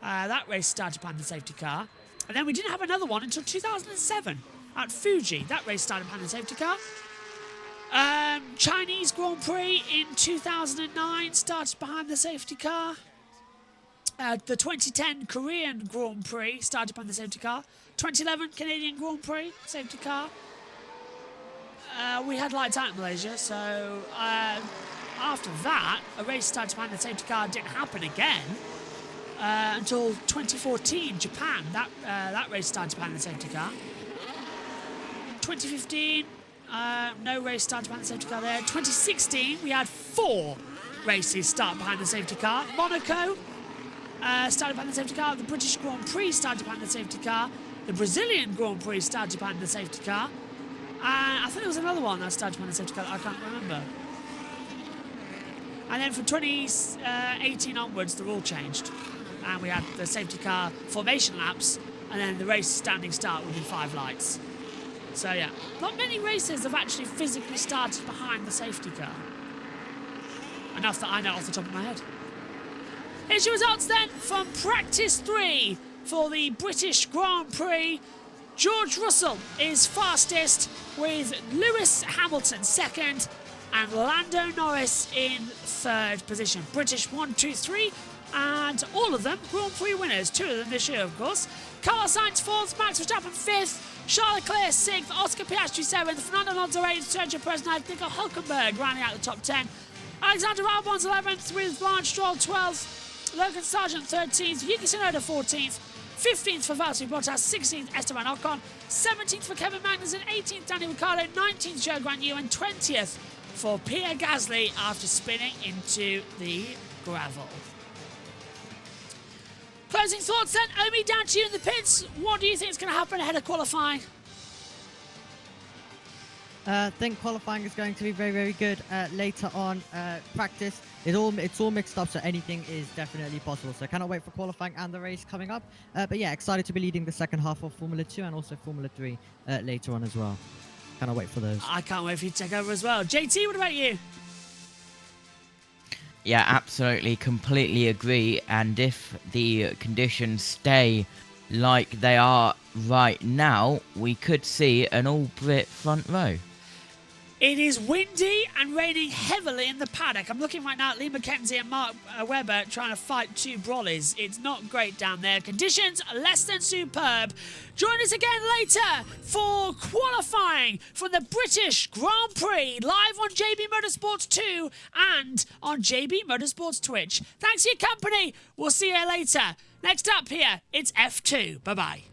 Speaker 1: That race started behind the safety car. And then we didn't have another one until 2007 at Fuji. That race started behind the safety car. Chinese Grand Prix in 2009 started behind the safety car. The 2010 Korean Grand Prix started behind the safety car. 2011 Canadian Grand Prix, safety car. We had lights out in Malaysia, so after that, a race started behind the safety car didn't happen again until 2014 Japan. That race started behind the safety car. 2015, no race started behind the safety car there. 2016, we had 4 races start behind the safety car. Monaco started behind the safety car. The British Grand Prix started behind the safety car. The Brazilian Grand Prix started behind the safety car. I think there was another one that started behind the safety car that I can't remember. And then from 2018 onwards, the rule changed. And we had the safety car formation laps, and then the race standing start within 5 lights. So yeah, not many races have actually physically started behind the safety car. Enough that I know off the top of my head. Here's your results then from practice 3 for the British Grand Prix. George Russell is fastest with Lewis Hamilton second and Lando Norris in 3rd position. British 1, 2, 3 and all of them Grand Prix winners. 2 of them this year, of course. Carlos Sainz 4th, Max Verstappen 5th, Charles Leclerc 6th, Oscar Piastri 7th, Fernando Alonso 8th, Sergio Perez 9th, Nico Hülkenberg rounding out the top 10. Alexander Albon's 11th with Lance Stroll 12th. Logan Sargent 13th, Yuki Tsunoda 14th, 15th for Valtteri Bottas, 16th Esteban Ocon, 17th for Kevin Magnussen, 18th Daniel Ricciardo, 19th Zhou Guanyu and 20th for Pierre Gasly after spinning into the gravel. Closing thoughts then, Omi, down to you in the pits. What do you think is going to happen ahead of qualifying?
Speaker 3: I think qualifying is going to be very, very good later on. Practice, it's all mixed up, so anything is definitely possible. So I cannot wait for qualifying and the race coming up. But yeah, excited to be leading the second half of Formula 2 and also Formula 3 later on as well. Cannot wait for those.
Speaker 1: I can't wait for you to take over as well. JT, what about you?
Speaker 2: Yeah, absolutely, completely agree. And if the conditions stay like they are right now, we could see an all-Brit front row.
Speaker 1: It is windy and raining heavily in the paddock. I'm looking right now at Lee McKenzie and Mark Webber trying to fight 2 brollies. It's not great down there. Conditions less than superb. Join us again later for qualifying for the British Grand Prix live on JB Motorsports 2 and on JB Motorsports Twitch. Thanks for your company. We'll see you later. Next up here, it's F2. Bye-bye.